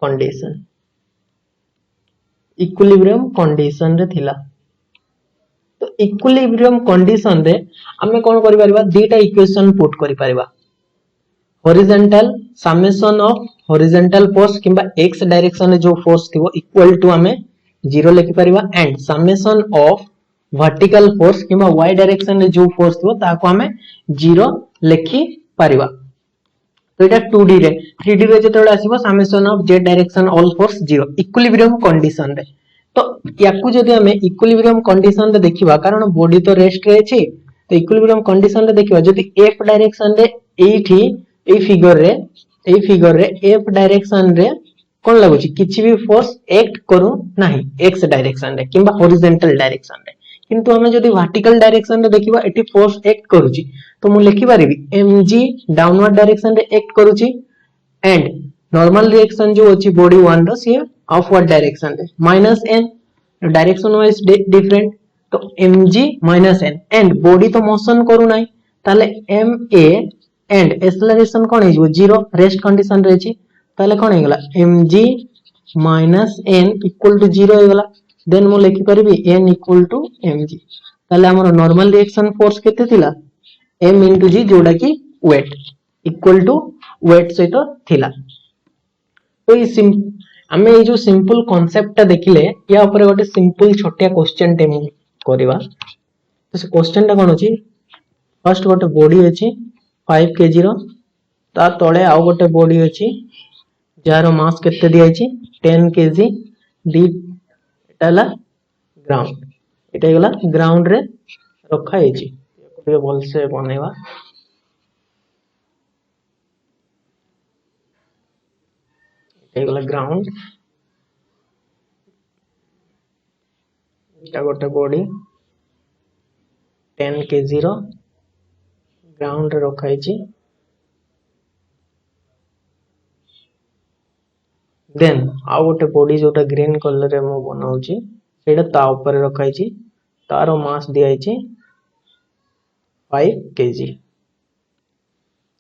कंडीशन। इक्विलिब्रियम कंडीशन रे थिला। तो इक्विलिब्रियम कंडीशन रे हमें कौन करि परिबा दीटा इक्वेशन पुट करि परिबा horizontal summation of horizontal force किंबा x डायरेक्शन रे जो फोर्स थिबो इक्वल टू हमें 0 लिखि परिबा and summation of vertical force किंबा y डायरेक्शन रे जो फोर्स थिबो ताको हमें 0 लिखि परिबा। तो एटा 2D रे 3D रे जेतेबेले आसीबो summation of z direction all force 0 equilibrium condition रे। तो याकू जदि हमें इक्विलिब्रियम कंडीशन रे देखिबा कारण बॉडी तो रेस्ट रे अछि तो इक्विलिब्रियम कंडीशन रे देखिबा जदि f डायरेक्शन रे एठी ए फिगर रे f डायरेक्शन रे कोन लागुची किछि भी फोर्स एक्ट करू नाही x डायरेक्शन रे किंबा हॉरिजॉन्टल डायरेक्शन रे किंतु हमें जदि वर्टिकल डायरेक्शन रे देखिबा एठी फोर्स एक्ट करूची तो मु लिखि परिबी mg डाउनवर्ड डायरेक्शन रे एक्ट करूची एंड नॉर्मल रिएक्शन जो अछि बॉडी 1 रो सी अपवर्ड डायरेक्शन रे minus n direction wise different तो mg minus n and body तो मोशन करू नाही ताले ma एंड एक्सेलरेशन कोन हे 0 रेस्ट कंडीशन रे छी ताले कोन हे गला mg minus n equal to 0 हे गला देन मु लिखि परबी n इक्वल टू mg ताले हमर नॉर्मल रिएक्शन फोर्स केते थिला m into g जोडा की वेट इक्वल टू वेट सहित थिला। तो ई हमें ये जो सिंपल कांसेप्ट देखिले या ऊपर गोटे सिंपल छोटिया क्वेश्चन टे मु करबा। तो से क्वेश्चन टा कोन अछि फर्स्ट गोटे बॉडी अछि 5 kg रो ता तळे आउ गोटे बॉडी अछि जार मास केते दिया अछि 10 kg डी एटाला ग्राउंड एटा गला ग्राउंड रे रखा अछि के बोल से बनेवा एटा गला ग्राउंड एटा गोटे बॉडी 10 kg रो ग्राउंड रे रखा अछि देन आ गोटे बॉडी जोटा ग्रीन कलर रे मो बनाउची सेटा ता ऊपर रखा अछि तारो मास दिया अछि 5 kg।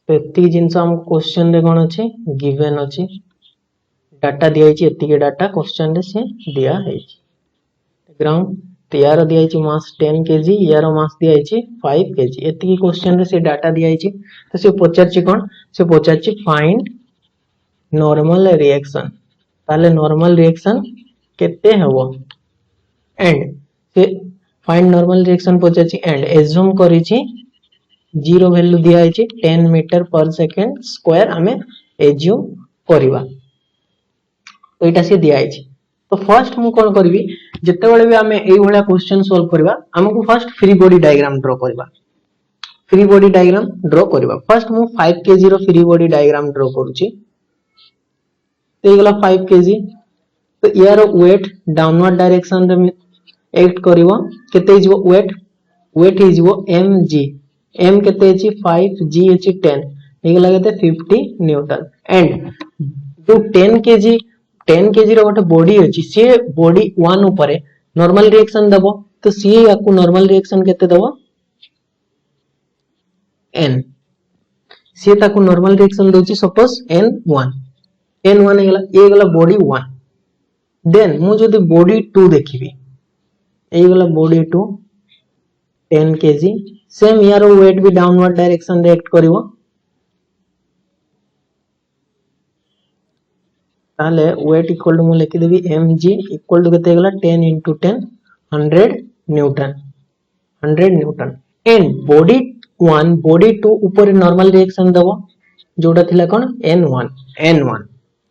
तो एति जिंस हम क्वेश्चन रे कोन अछि गिवन अछि डाटा दिया अछि एति के डाटा क्वेश्चन रे से दिया है ग्राउंड तैयार दिया अछि मास 10 kg यारो मास दिया अछि 5 kg एति के क्वेश्चन रे से डाटा दिया अछि तो से पचारछि कोन से पचारछि फाइंड नॉर्मल रिएक्शन ताले नॉर्मल रिएक्शन केते हबो एंड से फाइंड नॉर्मल रिएक्शन पचारछि एंड एज्यूम करिछि 0 वैल्यू दिया अछि 10 मीटर पर सेकंड स्क्वायर हमें एज्यूम करबा। तो एटा से दिया अछि तो फर्स्ट मु कोन करबी जते बेले भी हमें एई भला क्वेश्चन सॉल्व करबा हमको first free body diagram draw करबा फ्री बॉडी डायग्राम ड्रा करबा फर्स्ट मु 5 kg रो फ्री बॉडी डायग्राम ड्रा करूची तो एगला 5 kg तो यार वेट डाउनवर्ड डायरेक्शन रे एक्ट करिवो केते हिजो वेट हिजो mg m केते अछि 5 g अछि 10 एगला केते 50 न्यूटन एंड जो 10 kg रो गोटे बॉडी अछि से बॉडी 1 ऊपर नॉर्मल रिएक्शन दबो तो सी याकू नॉर्मल रिएक्शन केते दबो n से ताकू नॉर्मल रिएक्शन दोची सपोज n1 ए गला बॉडी 1 देन मु जदी बॉडी 2 देखिबी ए गला बॉडी 2 10 kg सेम यारो वेट भी डाउनवर्ड डायरेक्शन रे एक्ट करिवो ताले वेट इक्वल टू मु लिखि देबी mg इक्वल टू केते गला 10 into 10 100 newton and body 1 body 2 ऊपर नॉर्मल रिएक्शन दबो जोटा थिला कोन n1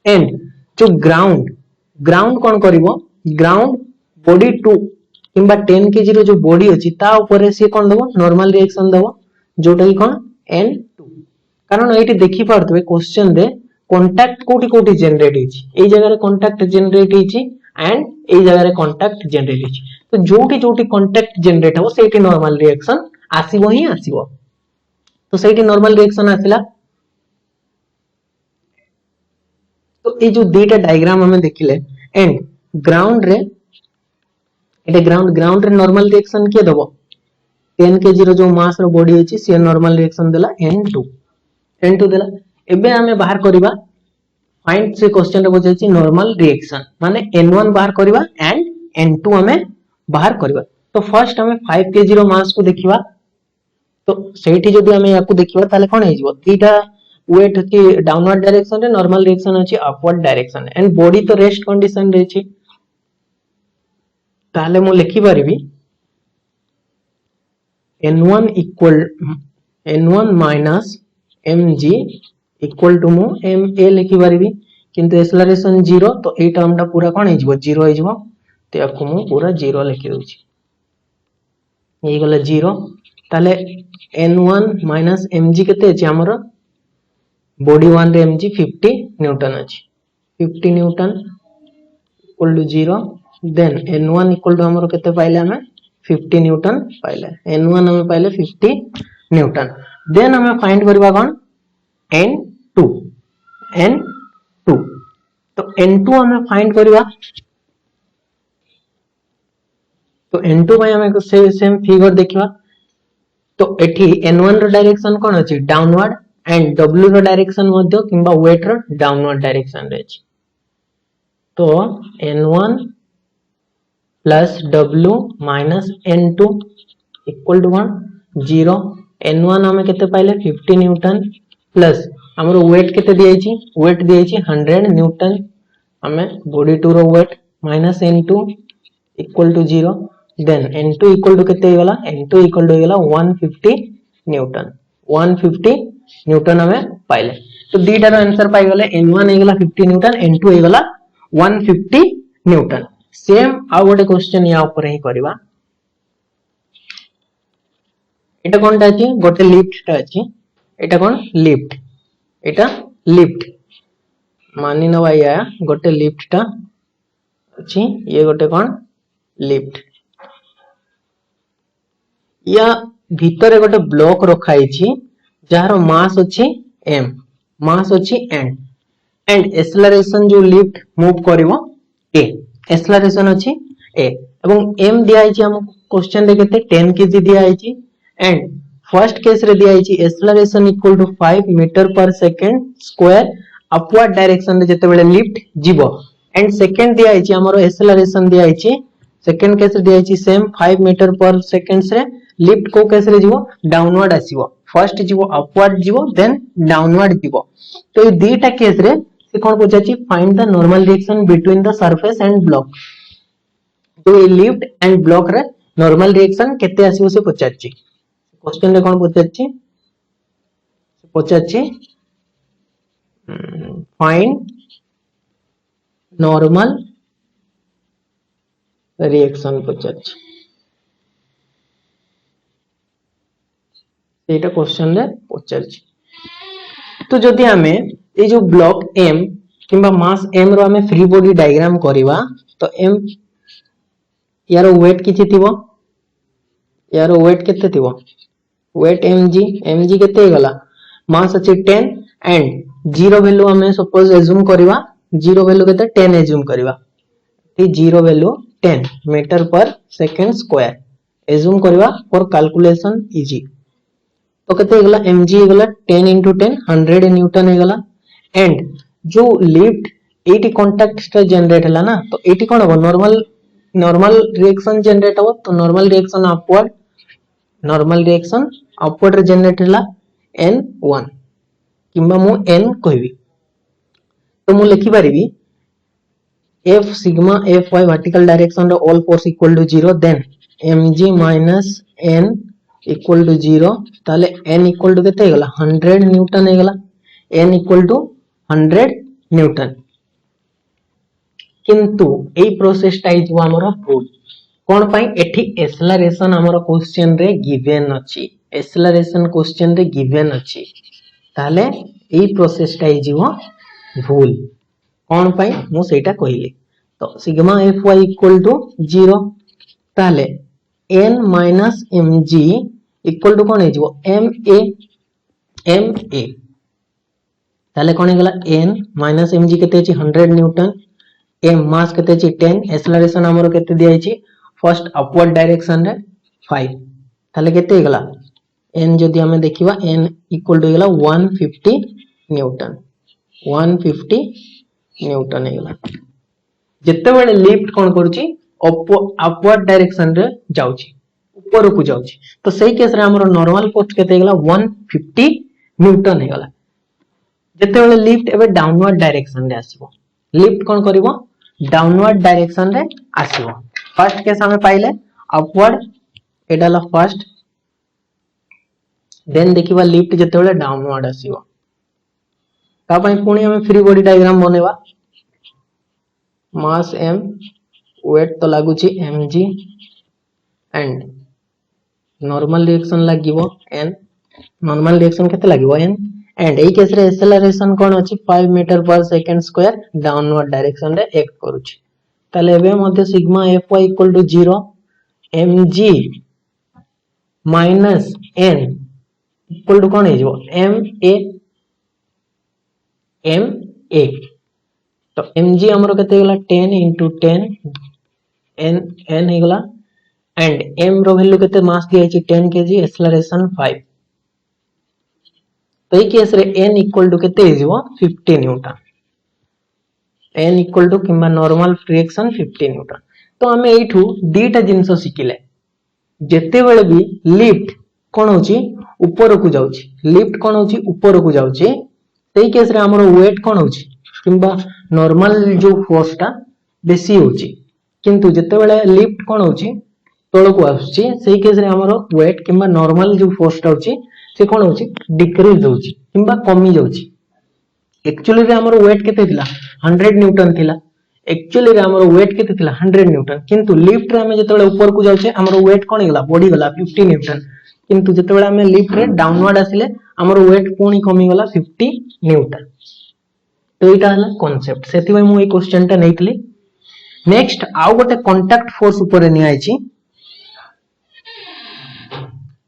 एंड जो ग्राउंड कोन करिवो ग्राउंड बॉडी 2 किंबा 10 kg रो जो बॉडी अछि ता ऊपर से कोन दबो नॉर्मल रिएक्शन दबो जोटा कि कोन n2 कारण एठी देखि पारतबे क्वेश्चन रे कांटेक्ट कोठी कोठी जनरेट हिची ए जगह रे कांटेक्ट जनरेट हिची एंड ए जगह रे कांटेक्ट जनरेट हिची तो जोठी जोठी कांटेक्ट जनरेट हो सेठी नॉर्मल रिएक्शन आसीबो ही आसीबो तो सेठी नॉर्मल रिएक्शन आसिला। तो ये जो दीटा डायग्राम हमें देखिले एंड ग्राउंड रे एटा ग्राउंड ग्राउंड रे नॉर्मल रिएक्शन के दबो 10 केजी रो जो मास रो बॉडी अछि से नॉर्मल रिएक्शन देला n2 देला। एबे हमें बाहर करबा फाइंड से क्वेश्चन रे बुझाइछि नॉर्मल रिएक्शन माने n1 बाहर करबा एंड n2 हमें बाहर करबा। तो फर्स्ट हमें 5 केजी रो मास को देखिबा। तो सेठी जदी हमें याकू देखिबा ताले कोन हेजिवो दीटा वेट अछि डाउनवर्ड डायरेक्शन रे नॉर्मल रिएक्शन अछि अपवर्ड डायरेक्शन एंड बॉडी तो रेस्ट कंडीशन रे अछि। ताले मु लिखि परिबी n1 minus mg equal to मु ma लिखि परिबी किंतु एक्सेलरेशन 0 तो ए टर्म टा पूरा कोन हेजिवो 0 हेजिवो। तो याकू मु पूरा 0 लिखि दोछि ए गला 0। ताले n1 माइनस mg केते अछि हमर बॉडी 1 रे mg 50 न्यूटन अछि 50 Newton equal to 0 then n1 equal to हमर केते पाइले हमें 50 न्यूटन पाइले n1 हमें पाइले 50 न्यूटन। देन हमें फाइंड करबा कोन n2 तो n2 हमें फाइंड करबा। तो n2 में हमें सेम फिगर देखिबा। तो एठी n1 रो डायरेक्शन कोन अछि डाउनवर्ड एंड w रो डायरेक्शन मध्य किंबा वेट रो डाउनवर्ड डायरेक्शन रे अछि। तो n1 plus w minus n2 equal to 0 n1 हमें केते पाइले 50 न्यूटन प्लस हमरो वेट केते दियाइछि वेट दियाइछि 100 न्यूटन हमें बॉडी 2 रो weight minus n2 equal to 0 then n2 equal to केते गेला n2 इक्वल टू गेला 150 न्यूटन हमें पाइले। तो दीटा रो आंसर पाइ गेले n1 हे गेला 50 न्यूटन n2 हे गेला 150 न्यूटन। सेम आ गोटे क्वेश्चन या ऊपर ही करबा। एटा कोनटा अछि गोटे लिफ्ट टा अछि एटा कोन लिफ्ट एटा लिफ्ट मानि नवा या गोटे लिफ्ट टा अछि ये गोटे कोन लिफ्ट या भीतर गोटे ब्लॉक रखाई छी जार मास अछि m मास अछि n एंड एक्सेलरेशन जो लिफ्ट मूव करिवो a एक्सेलरेशन अछि a एवं m दिया छी हम क्वेश्चन रे केते 10 kg दिया छी एंड फर्स्ट केस रे दिया छी acceleration equal to 5 metre per second square upward direction रे जते बेले लिफ्ट जीवो एंड सेकंड दिया छी हमरो एक्सेलरेशन दिया छी सेकंड केस रे दिया छी सेम 5 मीटर पर सेकंड रे लिफ्ट को केस रे जीवो डाउनवर्ड आसीबो फर्स्ट जीवो अपवर्ड जीवो देन डाउनवर्ड जीवो। तो ये दीटा केस रे से कोन पूछाची find the normal reaction between the surface and block. तो ये लिफ्ट एंड ब्लॉक रे नॉर्मल रिएक्शन केते आसीबो से पचाची क्वेश्चन रे कोन पचाची फाइंड नॉर्मल रिएक्शन पचाची एटा क्वेश्चन रे पचाची। तो जदि हमें ये जो ब्लॉक m किंबा मास m रो हमें फ्री बॉडी डायग्राम करिवा तो m यारो वेट किछि थिबो यारो वेट केते थिबो वेट mg केते गला मास अछि 10 एंड 0 वैल्यू हमें सपोज एज्यूम करिवा 0 वैल्यू केते 10 एज्यूम करिवा ये 0 value 10 metre per second square assume करिवा फॉर कैलकुलेशन इजी। तो केते गला mg गला 10 into 10 100 न्यूटन हे गला एंड जो lift eighty contact stress generate हला ना तो एटी कोन हो नॉर्मल रिएक्शन जनरेट हो तो नॉर्मल रिएक्शन अपवर्ड रे जनरेट हला n1 किंबा मु n कहबी। तो मु लिखि परिबी f sigma fy vertical direction row all force equal to 0 then mg minus n equal to 0 ताले n equal to केते गला 100 न्यूटन हे गला n equal to 100 न्यूटन किंतु एई प्रोसेस टा इजो हमरो भूल कोन पई एठी एक्सेलरेशन हमरो क्वेश्चन रे गिवन अछि एक्सेलरेशन क्वेश्चन रे गिवन अछि ताले एई प्रोसेस टा इजो भूल कोन पई मु सेटा कहिली। तो सिग्मा fy इक्वल टू 0 ताले n minus mg equal to कोन हेजिवो ma ताले कोन हेगला n माइनस mg केते अछि 100 न्यूटन m मास केते अछि 10 एक्सेलरेशन हमरो केते दिया अछि फर्स्ट अपवर्ड डायरेक्शन रे 5 ताले केते गला n जदि हमें देखिबा n इक्वल टू गला 150 न्यूटन 150 न्यूटन हेगला जत्ते बेले लिफ्ट कोन करूची अपवर्ड डायरेक्शन रे जाउची ऊपर को जाउची तो सही केस रे हमर नॉर्मल फोर्स केते हेगला 150 न्यूटन हेगला जत्ते बेले लिफ्ट एबे डाउनवर्ड डायरेक्शन रे आसीबो लिफ्ट कोन करिवो डाउनवर्ड डायरेक्शन रे आसीबो फर्स्ट केस हमें पाइले अपवर्ड एडाला फर्स्ट देन देखिबा लिफ्ट जत्ते बेले डाउनवर्ड आसीबो ता पई पुणी हमें फ्री बॉडी डायग्राम बनेवा मास m वेट तो लागुची mg एंड नॉर्मल रिएक्शन लागिवो n नॉर्मल रिएक्शन केते लागिवो n एंड एई केस रे एक्सेलरेशन कोन अछि 5 metre per second square downward direction रे एक्ट करूची ताले एबे मध्ये sigma fy equal to 0 mg minus n equal to कोन हेजो ma तो mg हमरो केते गेला 10 into 10 n हेगला एंड m रो वैल्यू केते मास दिया छि 10 kg एक्सेलरेशन 5 तो ई केस रे n इक्वल टू केते हेजो 50 न्यूटन n इक्वल टू किंबा नॉर्मल रिएक्शन 50 न्यूटन तो हमें एठू दीटा जिंस सिखिले जत्ते बेले भी लिफ्ट कोन होची ऊपर को जाउची लिफ्ट कोन होची ऊपर को जाउची सेही केस रे हमरो वेट कोन होची किंबा नॉर्मल जो फोर्स टा बेसी होची किंतु जत्ते बेले लिफ्ट कोन होची तळ को आछी सेही केस रे हमरो वेट किंबा नॉर्मल जो फोर्स टा होची से कोन होची डिक्रीज होची किंबा कमी जाउची एक्चुअली रे हमरो वेट केते थिला 100 न्यूटन थिला एक्चुअली रे हमरो वेट केते थिला 100 न्यूटन किंतु लिफ्ट रे हमें जत्ते बेले ऊपर को जाउचे हमरो वेट कोन गेला बॉडी गेला 50 न्यूटन किंतु जत्ते बेले हमें लिफ्ट रे डाउनवर्ड आसिले हमरो वेट पुणी कमी गेला 50 न्यूटन तो इटा हला कांसेप्ट सेति भाई मु ए क्वेश्चन टा नेइतली नेक्स्ट आउ गोटे कांटेक्ट फोर्स ऊपर नि आइची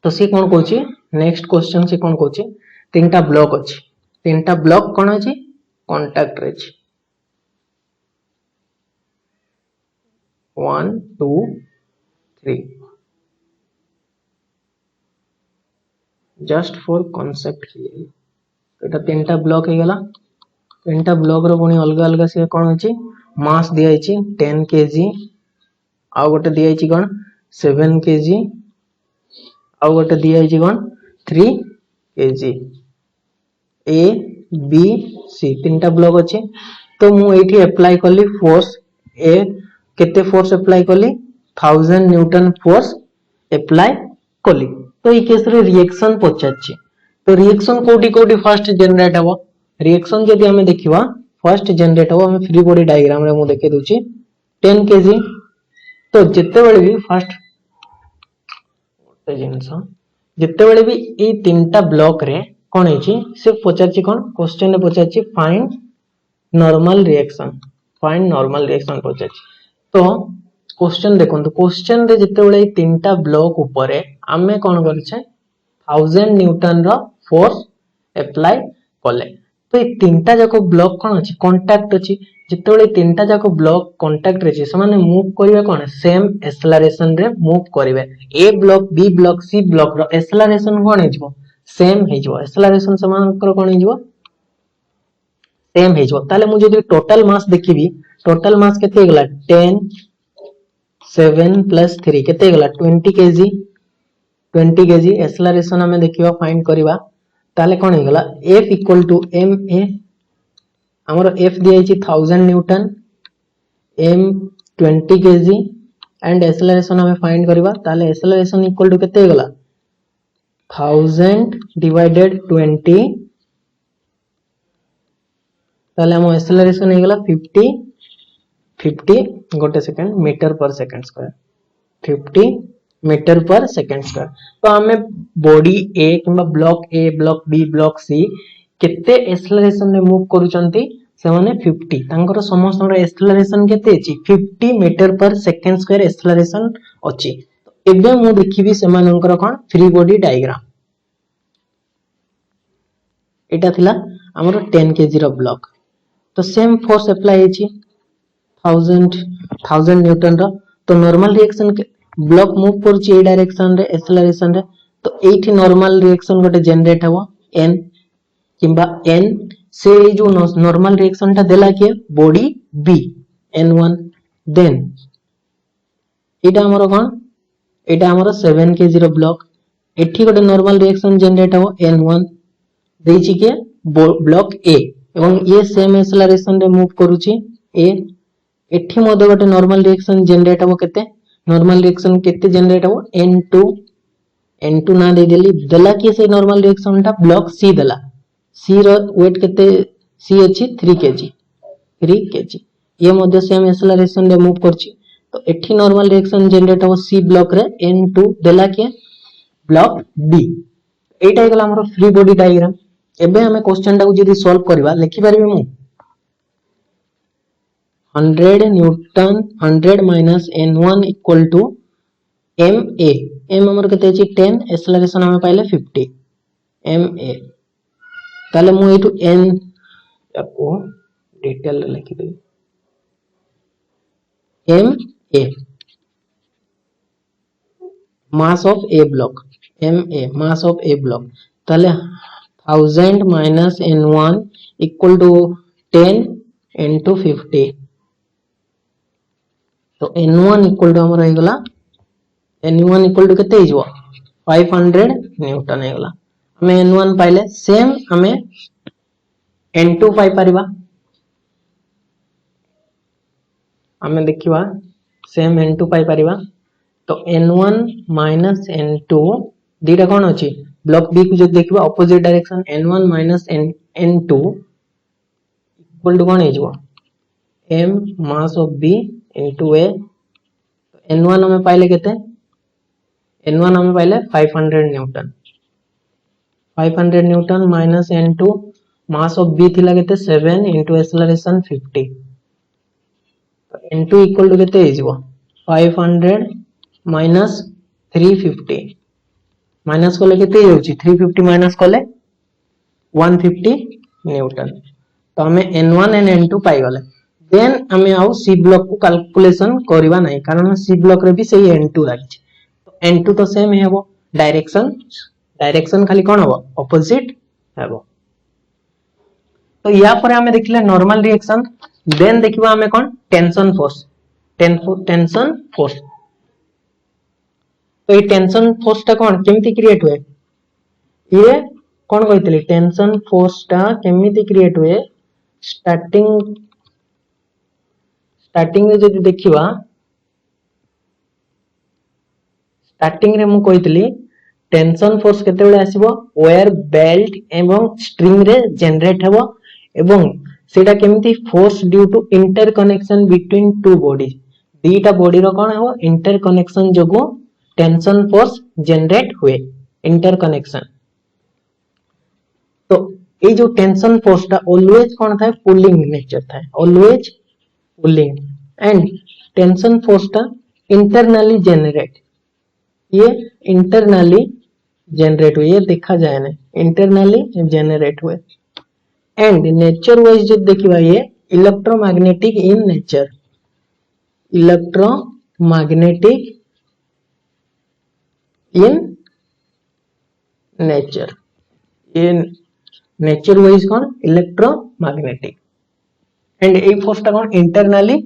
तो से कोन कहूची नेक्स्ट क्वेश्चन से कोन कहूची तीनटा ब्लॉक अछि तीनटा ब्लॉक कोन अछि कांटेक्ट रे अछि 1 2 3 जस्ट फॉर कांसेप्ट एटा तीनटा ब्लॉक हे गेला तीनटा ब्लॉक रो पुणी अलग अलग से कोन अछि मास दिया अछि 10 kg आ गोटे दिया अछि कोन 7 kg आ गोटे दिया अछि कोन 3 kg a b c तीनटा ब्लॉक अछि तो मु एठी अप्लाई करली फोर्स a केते फोर्स अप्लाई करली 1000 न्यूटन फोर्स अप्लाई करली तो ई केस रे रिएक्शन पचाछि तो रिएक्शन कोडी कोडी फर्स्ट जनरेट हबो रिएक्शन जदि हमें देखिबा फर्स्ट जनरेट हो हमें फ्री बॉडी डायग्राम रे मु देखे दोची 10 kg तो जत्ते बेले भी फर्स्ट जिंस जत्ते बेले भी ए तीनटा ब्लॉक रे कोन हेची से पचाची कोन क्वेश्चन रे पचाची फाइंड नॉर्मल रिएक्शन पचाची तो क्वेश्चन देखो तो क्वेश्चन रे जत्ते बेले तीनटा ब्लॉक ऊपर आमे कोन करछे 1000 न्यूटन रो फोर्स अप्लाई करले तो ये तीनटा जाको ब्लॉक कोन अछि कांटेक्ट अछि जत्ते बेले तीनटा जाको ब्लॉक कांटेक्ट रे छै माने मूव करिवे कोन सेम एक्सेलरेशन रे मूव करिवे A block B block C block रो एक्सेलरेशन कोन हेजबो सेम हेजबो एक्सेलरेशन समानकर कोन हेजबो सेम हेजबो ताले मु जदि टोटल मास देखिबी टोटल मास केते गेला 10 7 प्लस 3 केते गेला 20 kg एक्सेलरेशन हमें देखिबा फाइंड करिबा ताले कोन हे गेला F इक्वल टू ma हमरो F दिया छि 1000 Newton m 20 kg and acceleration हमें फाइंड करिबा ताले एक्सेलरेशन इक्वल टू केते गेला 1000 डिवाइडेड 20 ताले हम एक्सेलरेशन हे गेला 50 गोटे second metre per second square 50 metre per second square तो हमें बॉडी ए किंबा block A block B block C केते एक्सेलरेशन रे मूव करूचंती से माने 50 तांकर समस्त एक्सेलरेशन केते अछि 50 metre per second square acceleration अछि एबे मु देखिबी से मानकर कोन फ्री बॉडी डायग्राम एटा थिला हमर 10 kg रो ब्लॉक तो सेम फोर्स अप्लाई अछि 1000 न्यूटन रो तो नॉर्मल रिएक्शन ब्लॉक मूव करछि ए डायरेक्शन रे एक्सेलरेशन रे तो एठी नॉर्मल रिएक्शन गोटे जनरेट हबो n किंबा n से जो नॉर्मल रिएक्शन टा देला के बॉडी b n1 देन एटा हमर कोन एटा हमर 7 kg रो ब्लॉक एठी गोटे नॉर्मल रिएक्शन जनरेट हबो n1 देछि के ब्लॉक a एवं ये सेम एक्सेलरेशन रे मूव करूछि a एठी मode गोटे नॉर्मल रिएक्शन जनरेट हबो केते नॉर्मल रिएक्शन केते जनरेट हबो n2 ना दे देली देला कि से नॉर्मल रिएक्शन टा ब्लॉक c देला c रो वेट केते c अछि 3 kg ये मध्य सेम एक्सेलरेशन रे मूव करछि तो एठी नॉर्मल रिएक्शन जनरेट हबो c ब्लॉक रे n2 देला के ब्लॉक b एटा गला हमर फ्री बॉडी डायग्राम एबे हमें क्वेश्चन टा को जदी सॉल्व करबा लिखि परबे मु 100 Newton 100 minus n1 equal to ma m हमर केते अछि 10 एक्सेलरेशन हमें पाइले 50 ma ताले मु एटू n को डिटेल लिखि दे ma mass of a block ma mass of a block ताले 1000 minus n1 equal to 10 into 50 तो n1 equal to हमर हेगला n1 equal to केते हिजो 500 न्यूटन हेगला हमें n1 पाइले सेम हमें n2 पाई परिबा हमें देखिबा सेम n2 पाई परिबा तो n1 minus n2 दीटा कोन अछि ब्लॉक बी को जो देखिबा opposite direction n1 minus n2 equal to कोन हिजो m mass of b into a n1 हमें पाइले केते n1 हमें पाइले 500 Newton 500 Newton minus n2 mass of b थिला केते 7 into एक्सेलरेशन 50 तो n2 इक्वल टू केते हिजो 500 माइनस 350 माइनस कोले केते होची 350 माइनस कोले 150 न्यूटन तो हमें n1 एंड n2 पाई गले देन हमें आउ सी ब्लॉक को कैलकुलेशन करबा नै कारण सी ब्लॉक रे भी सही n2 लागिछ तो n2 तो सेम हेबो डायरेक्शन खाली कोन हबो ऑपोजिट हेबो तो या पर हमें देखले नॉर्मल रिएक्शन देन देखिबा हमें कोन टेंशन फोर्स तो ये टेंशन फोर्स टा कोन केमिति क्रिएट हुए ये कोन कहितली टेंशन फोर्स टा केमिति क्रिएट हुए स्टार्टिंग रे जदि देखिबा स्टार्टिंग रे मु कहितली टेंशन फोर्स केते बेले आसीबो वायर बेल्ट एवं स्ट्रिंग रे जनरेट हेबो एवं सेटा केमिति force due to interconnection between two bodies दीटा बॉडी रो कोन हेबो इंटरकनेक्शन जोगु टेंशन फोर्स जनरेट हुए इंटरकनेक्शन तो ये जो टेंशन फोर्स टा ऑलवेज कोन थाए पुलिंग नेचर थाए always pulling and tension force टा इंटरनली जनरेट ये इंटरनली जनरेट हुए ये देखा जाए ना इंटरनली जनरेट हुए एंड नेचर वाइज जो देखिबा ये electromagnetic in nature electromagnetic in nature ये नेचर वाइज कौन इलेक्ट्रोमैग्नेटिक एंड ए फोर्स टा कौन इंटरनली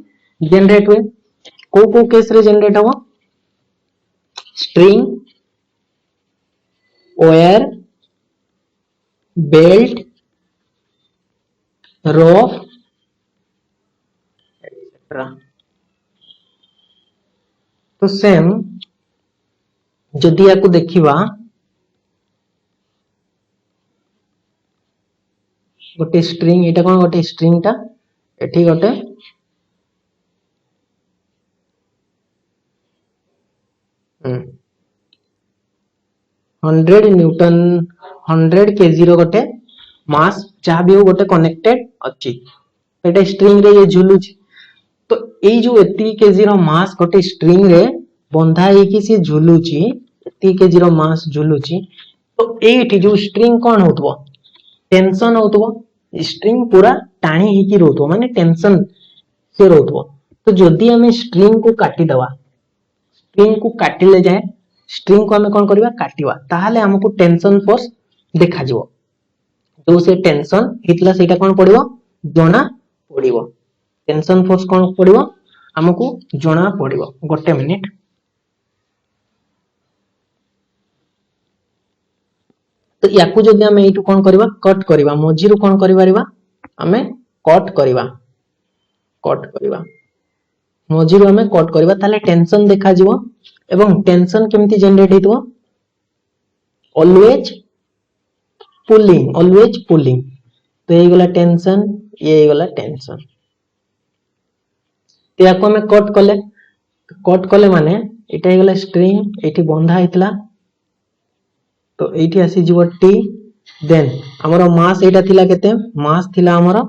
जनरेट हुए को केस रे जनरेट हुआ स्ट्रिंग वायर बेल्ट रोप एक्सेट्रा तो सेम जदि याकू देखिबा गोटे स्ट्रिंग एटा कोन गोटे स्ट्रिंग टा एठी गोटे 100 न्यूटन 100 केजी रो गोटे मास जहाँ भी हो गोटे कनेक्टेड अछि एटा स्ट्रिंग रे ये झुलुछि तो एई जो 80 केजी रो मास गोटे स्ट्रिंग रे बंधा हे कि से झुलुछि 80 केजी रो मास झुलुछि तो एठी जो स्ट्रिंग कोन होतबो टेंशन होतबो स्ट्रिंग पूरा टाणी हे कि रहतबो माने टेंशन से रहतबो तो जदी हमें स्ट्रिंग को काटी दवा स्ट्रिंग को काटिले जाए स्ट्रिंग को हमें कौन करवा काटिवा ताहाले हमको टेंशन फोर्स देखा जिवो जो से टेंशन हितला सेटा कौन पड़िवो जणा पड़िवो टेंशन फोर्स कौन पड़िवो हमको जणा पड़िवो गोटे मिनिट तो याकू जदि हमें एटू कौन करवा कट करवा मझिरु कौन करि परिबा हमें कट करवा मझिरु हमें कट करवा ताले टेंशन देखा जिवो एवं टेंशन केमती जनरेट हेतु ऑलवेज पुलिंग तो ये गला टेंशन ये गला टेंशन तो याको हमें कट कले माने एटा हे गला स्ट्रिंग एठी बंधा हितला तो एठी आसी जीवो टी देन हमरो मास एटा थिला केते मास थिला हमरो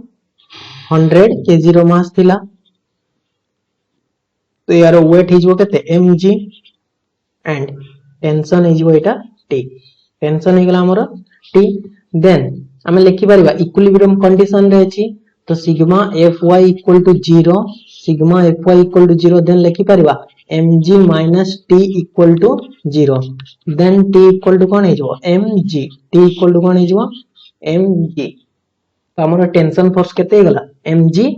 100 केजी रो मास थिला तो यार वेट हिजबो केते mg and tension हिजबो Etah t tension हे गला हमरो t देन हमें लिखि परिबा इक्विलिब्रियम कंडीशन रे अछि तो sigma fy equal to 0 sigma fy equal to 0 then लिखि परिबा mg minus t equal to 0 then t equal to कोन हिजबो mg t इक्वल टू कोन हिजबो mg तो हमरो टेंशन फोर्स केते हे गला mg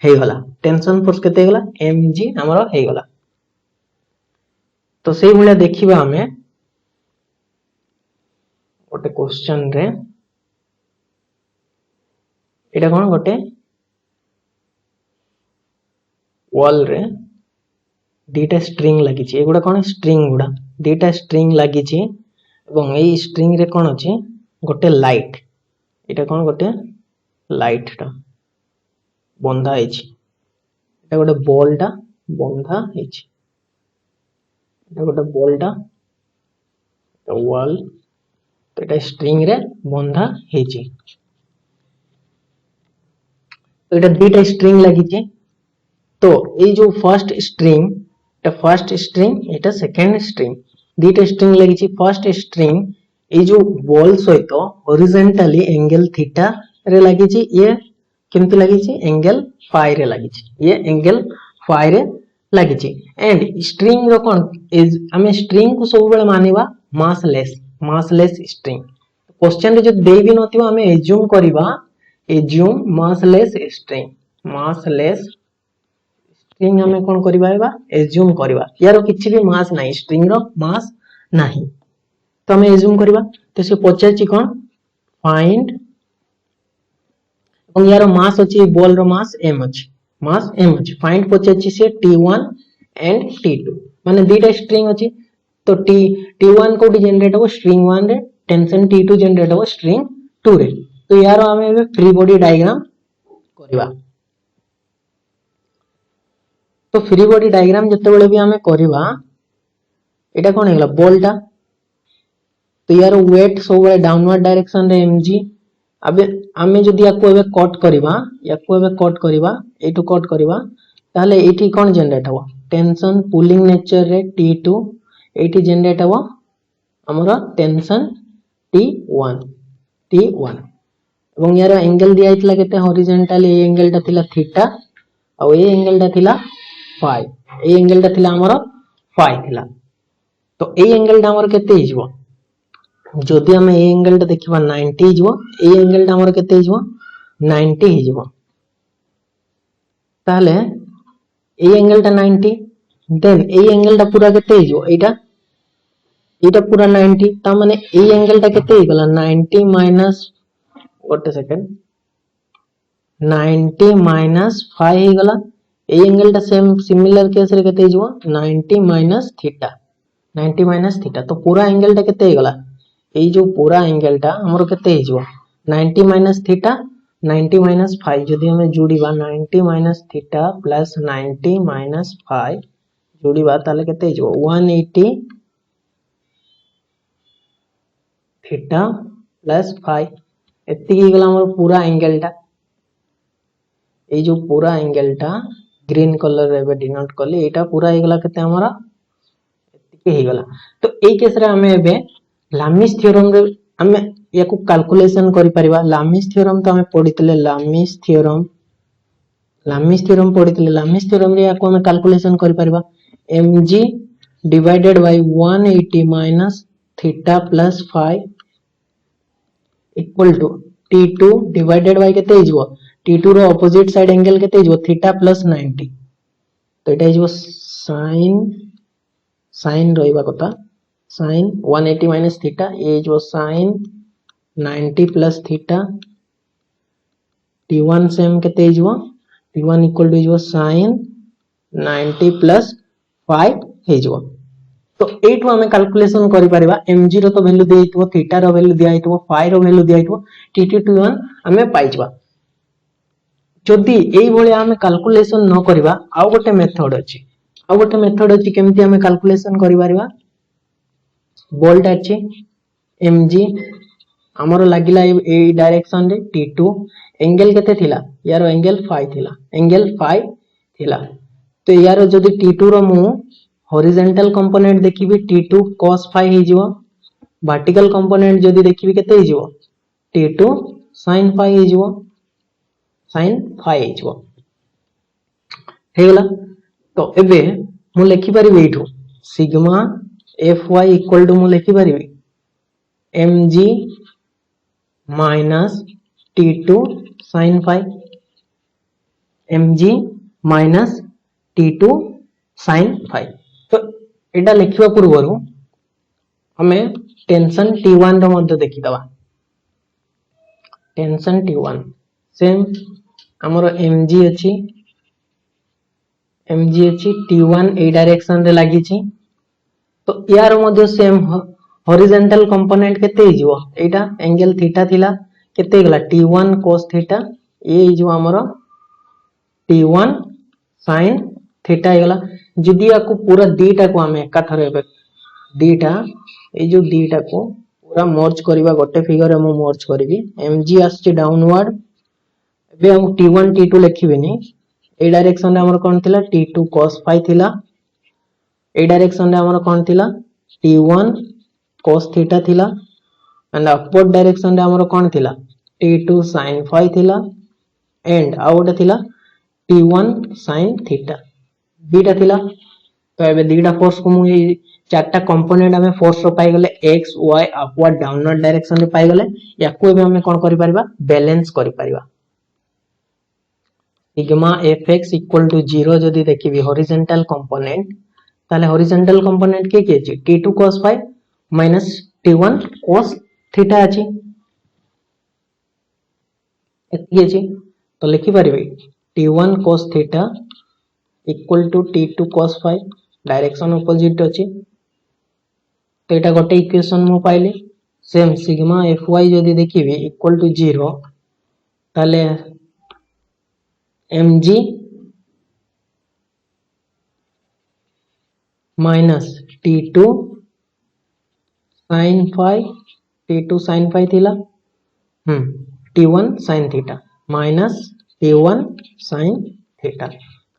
हे गला टेंशन फोर्स केते हे गला mg हमरो हे गला तो सेही भलिया देखिबा हमें गोटे क्वेश्चन रे एटा कोन गोटे वॉल रे दीटा स्ट्रिंग लागि छि एगुडा कोन स्ट्रिंग गुडा दीटा स्ट्रिंग लागि छि एवं एई स्ट्रिंग रे कोन अछि गोटे लाइट एटा कोन गोटे लाइट टा बंधा है एटा गोटे बॉल टा बंधा है एटा गोटे बॉल टा वॉल तो एटा स्ट्रिंग रे बंधा है तो एटा दुईटा स्ट्रिंग लगी तो ये जो फर्स्ट स्ट्रिंग एटा सेकंड स्ट्रिंग दुईटा स्ट्रिंग लगी फर्स्ट स्ट्रिंग ये जो बॉल सहित हॉरिजॉन्टली एंगल थीटा रे लगी ये केमती लगी एंगल फाई रे लगी ये एंगल फाई रे लगी एंड स्ट्रिंग रो कोन हमें स्ट्रिंग को सब बेले मानिबा मासलेस स्ट्रिंग क्वेश्चन रे जो दे भी नथिबा हमें एज्यूम करबा एज्यूम मासलेस स्ट्रिंग हमें कौन करबा एज्यूम करबा यार किछि भी मास नहीं स्ट्रिंग रो मास नहीं तो हमें एज्यूम करबा तो से पचाची कौन फाइंड और यार मास अछि बॉल रो मास m अछि फाइंड पचाची से t1 एंड t2 माने दुईटा स्ट्रिंग अछि तो t1 को जनरेट हो स्ट्रिंग 1 रे टेंशन t2 जनरेट हो स्ट्रिंग 2 रे तो यार हमें फ्री बॉडी डायग्राम करबा तो फ्री बॉडी डायग्राम जते बेले भी हमें करबा एटा कोन हेला बॉल टा तो यार वेट सब बेले डाउनवर्ड डायरेक्शन रे mg अबे हमें जदी याको एबे कट करबा एटू कट करबा ताले एठी कोन जनरेट हो टेंशन पुलिंग नेचर रे t2 एठी जनरेट हो हमरा टेंशन t1 এবং यार एंगल दिया इतला केते हॉरिजॉन्टली ए एंगल ता थिला थीटा और ए एंगल ता थिला फाई ए एंगल ता थिला हमर फाई थिला तो ए एंगल ता हमर केते हिजबो जदि हम ए एंगल ता देखिबा 90 हिजबो ए एंगल ता हमर केते हिजबो 90 हिजबो ताले ए एंगल ता 90 देन ए एंगल ता पूरा केते हिजबो एटा पूरा 90 ता माने ए एंगल ता केते हिगला 90 माइनस व्हाट सेकंड 90 माइनस 5 ही गला ए एंगल ता सेम सिमिलर केस रे केते हिजबो 90 माइनस थीटा तो पूरा एंगल ता केते हिगला ए जो पूरा एंगल ता हमरो केते हिजबो 90 माइनस थीटा 90 माइनस 5 जदी हमें जोड़ीबा 90 माइनस थीटा प्लस 90 माइनस 5 जोड़ीबा ताले केते हिजबो 180 थीटा प्लस 5 एति ही गला हमर पूरा एंगल ता ए जो पूरा एंगल ता ग्रीन कलर रे बे डिनोट करली एटा पूरा हे गला केते हमरा एति हे गला तो ए केस रे हमें एबे लामिस थ्योरम रे हमें याको कैलकुलेशन करि परिबा लामिस थ्योरम तो हमें पढितले लामिस थ्योरम पढितले लामिस थ्योरम रे याको हमें कैलकुलेशन करि परिबा mg divided by 180 minus theta plus 5 equal to T2 divided by केते हिजबो T2 रो ऑपोजिट साइड एंगल केते हिजबो थीटा प्लस 90 तो एटा हिजबो sin रहइबा कथा sin 180 माइनस थीटा ए हिजबो sin 90 plus theta T1 same केते हिजबो T1 इक्वल टू हिजबो sin 90 प्लस 5 हिजबो तो एटु हमें कैलकुलेशन करि परिबा mg रो तो वैल्यू दियैतबो थीटा रो वैल्यू दियैतबो फाई रो वैल्यू दियैतबो T1 हमें पाइजबा जदि एई भली हमें कैलकुलेशन न करिबा आ गोटे मेथड अछि केमति हमें कैलकुलेशन करि परिबा बोल्ट अछि mg हमर लागिला ए डायरेक्शन रे T2 एंगल केते थिला यार एंगल फाई थिला तो यार जदि T2 रो मु हॉरिजॉन्टल कंपोनेंट देखिबी T2 cos phi हिजबो वर्टिकल कंपोनेंट जदि देखिबी केते हिजबो T2 sin phi हिजबो हेगला तो एबे मु लिखि परिबी एठो सिग्मा fy इक्वल टू मु लिखि परिबी mg minus T2 sin phi mg minus T2 sin phi तो एटा लिखिबा पूर्वरु हमें टेंशन T1 रो मध्य देखि दबा टेंशन T1 सेम हमरो mg अछि T1 ए डायरेक्शन रे लागि छि तो यार मध्य सेम हॉरिजॉन्टल कंपोनेंट केते हिजबो एटा एंगल थीटा थिला केते गला T1 cos थीटा ए हिजबो हमरो T1 sin थीटा हेगला जदि याको पूरा दीटा को हमें एका थरे दीटा ए जो दीटा को पूरा मर्ज करिबा गोटे फिगर रे मु मर्ज करबी mg आछि डाउनवर्ड एबे हम T1 T2 लिखिबेनी ए डायरेक्शन रे हमर कोन थिला T2 cos phi थिला ए डायरेक्शन रे हमर कोन थिला T1 cos थीटा थिला एंड अपवर्ड डायरेक्शन रे हमर कोन थिला T2 sin phi थिला एंड आउट थिला T1 sin थीटा दीटा थिला तो एबे दीटा फोर्स को मु चारटा कंपोनेंट हमें फोर्स रो पाई गले x y upward downward direction रे पाई गले याको एबे हमें कोन करि परिबा बैलेंस करि परिबा सिग्मा fx इक्वल टू 0 जदि देखिबी हॉरिजॉन्टल कंपोनेंट ताले हॉरिजॉन्टल कंपोनेंट के अछि T2 cos phi minus T1 cos theta अछि एति अछि तो लिखि परिबे T1 cos theta equal to T2 cos phi direction opposite अछि तो एटा गोटे इक्वेशन मु पाइले सेम सिग्मा fy जदि देखिबी इक्वल टू 0 ताले mg minus T2 sin phi थिला T1 sin theta minus T1 sin theta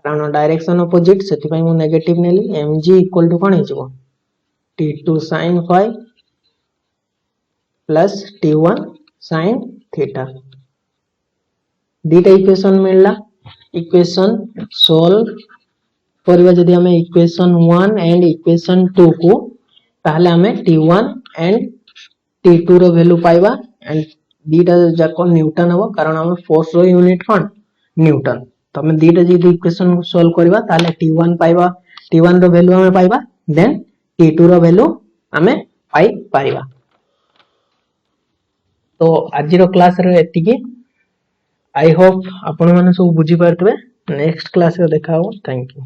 कारण डायरेक्शन ऑपोजिट सेति पई मु नेगेटिव नेली mg इक्वल टू कोन हिजबो T2 sin phi plus T1 sin theta दीटा इक्वेशन मिलला इक्वेशन सॉल्व करबा जदि हमें इक्वेशन 1 एंड इक्वेशन 2 को ताहले हमें T1 एंड T2 रो वैल्यू पाइबा एंड दीटा जाको न्यूटन हो कारण हमें फोर्स रो यूनिट कोन न्यूटन तो हमें दीटा जदि इक्वेशन को सॉल्व करबा ताहले T1 पाइबा T1 रो वैल्यू हमें पाइबा देन T2 रो वैल्यू हमें पाई पाइबा तो आज रो क्लास रे एतिकी आई होप आपण माने सब बुझी पारतबे नेक्स्ट क्लास रे देखा हो थैंक यू।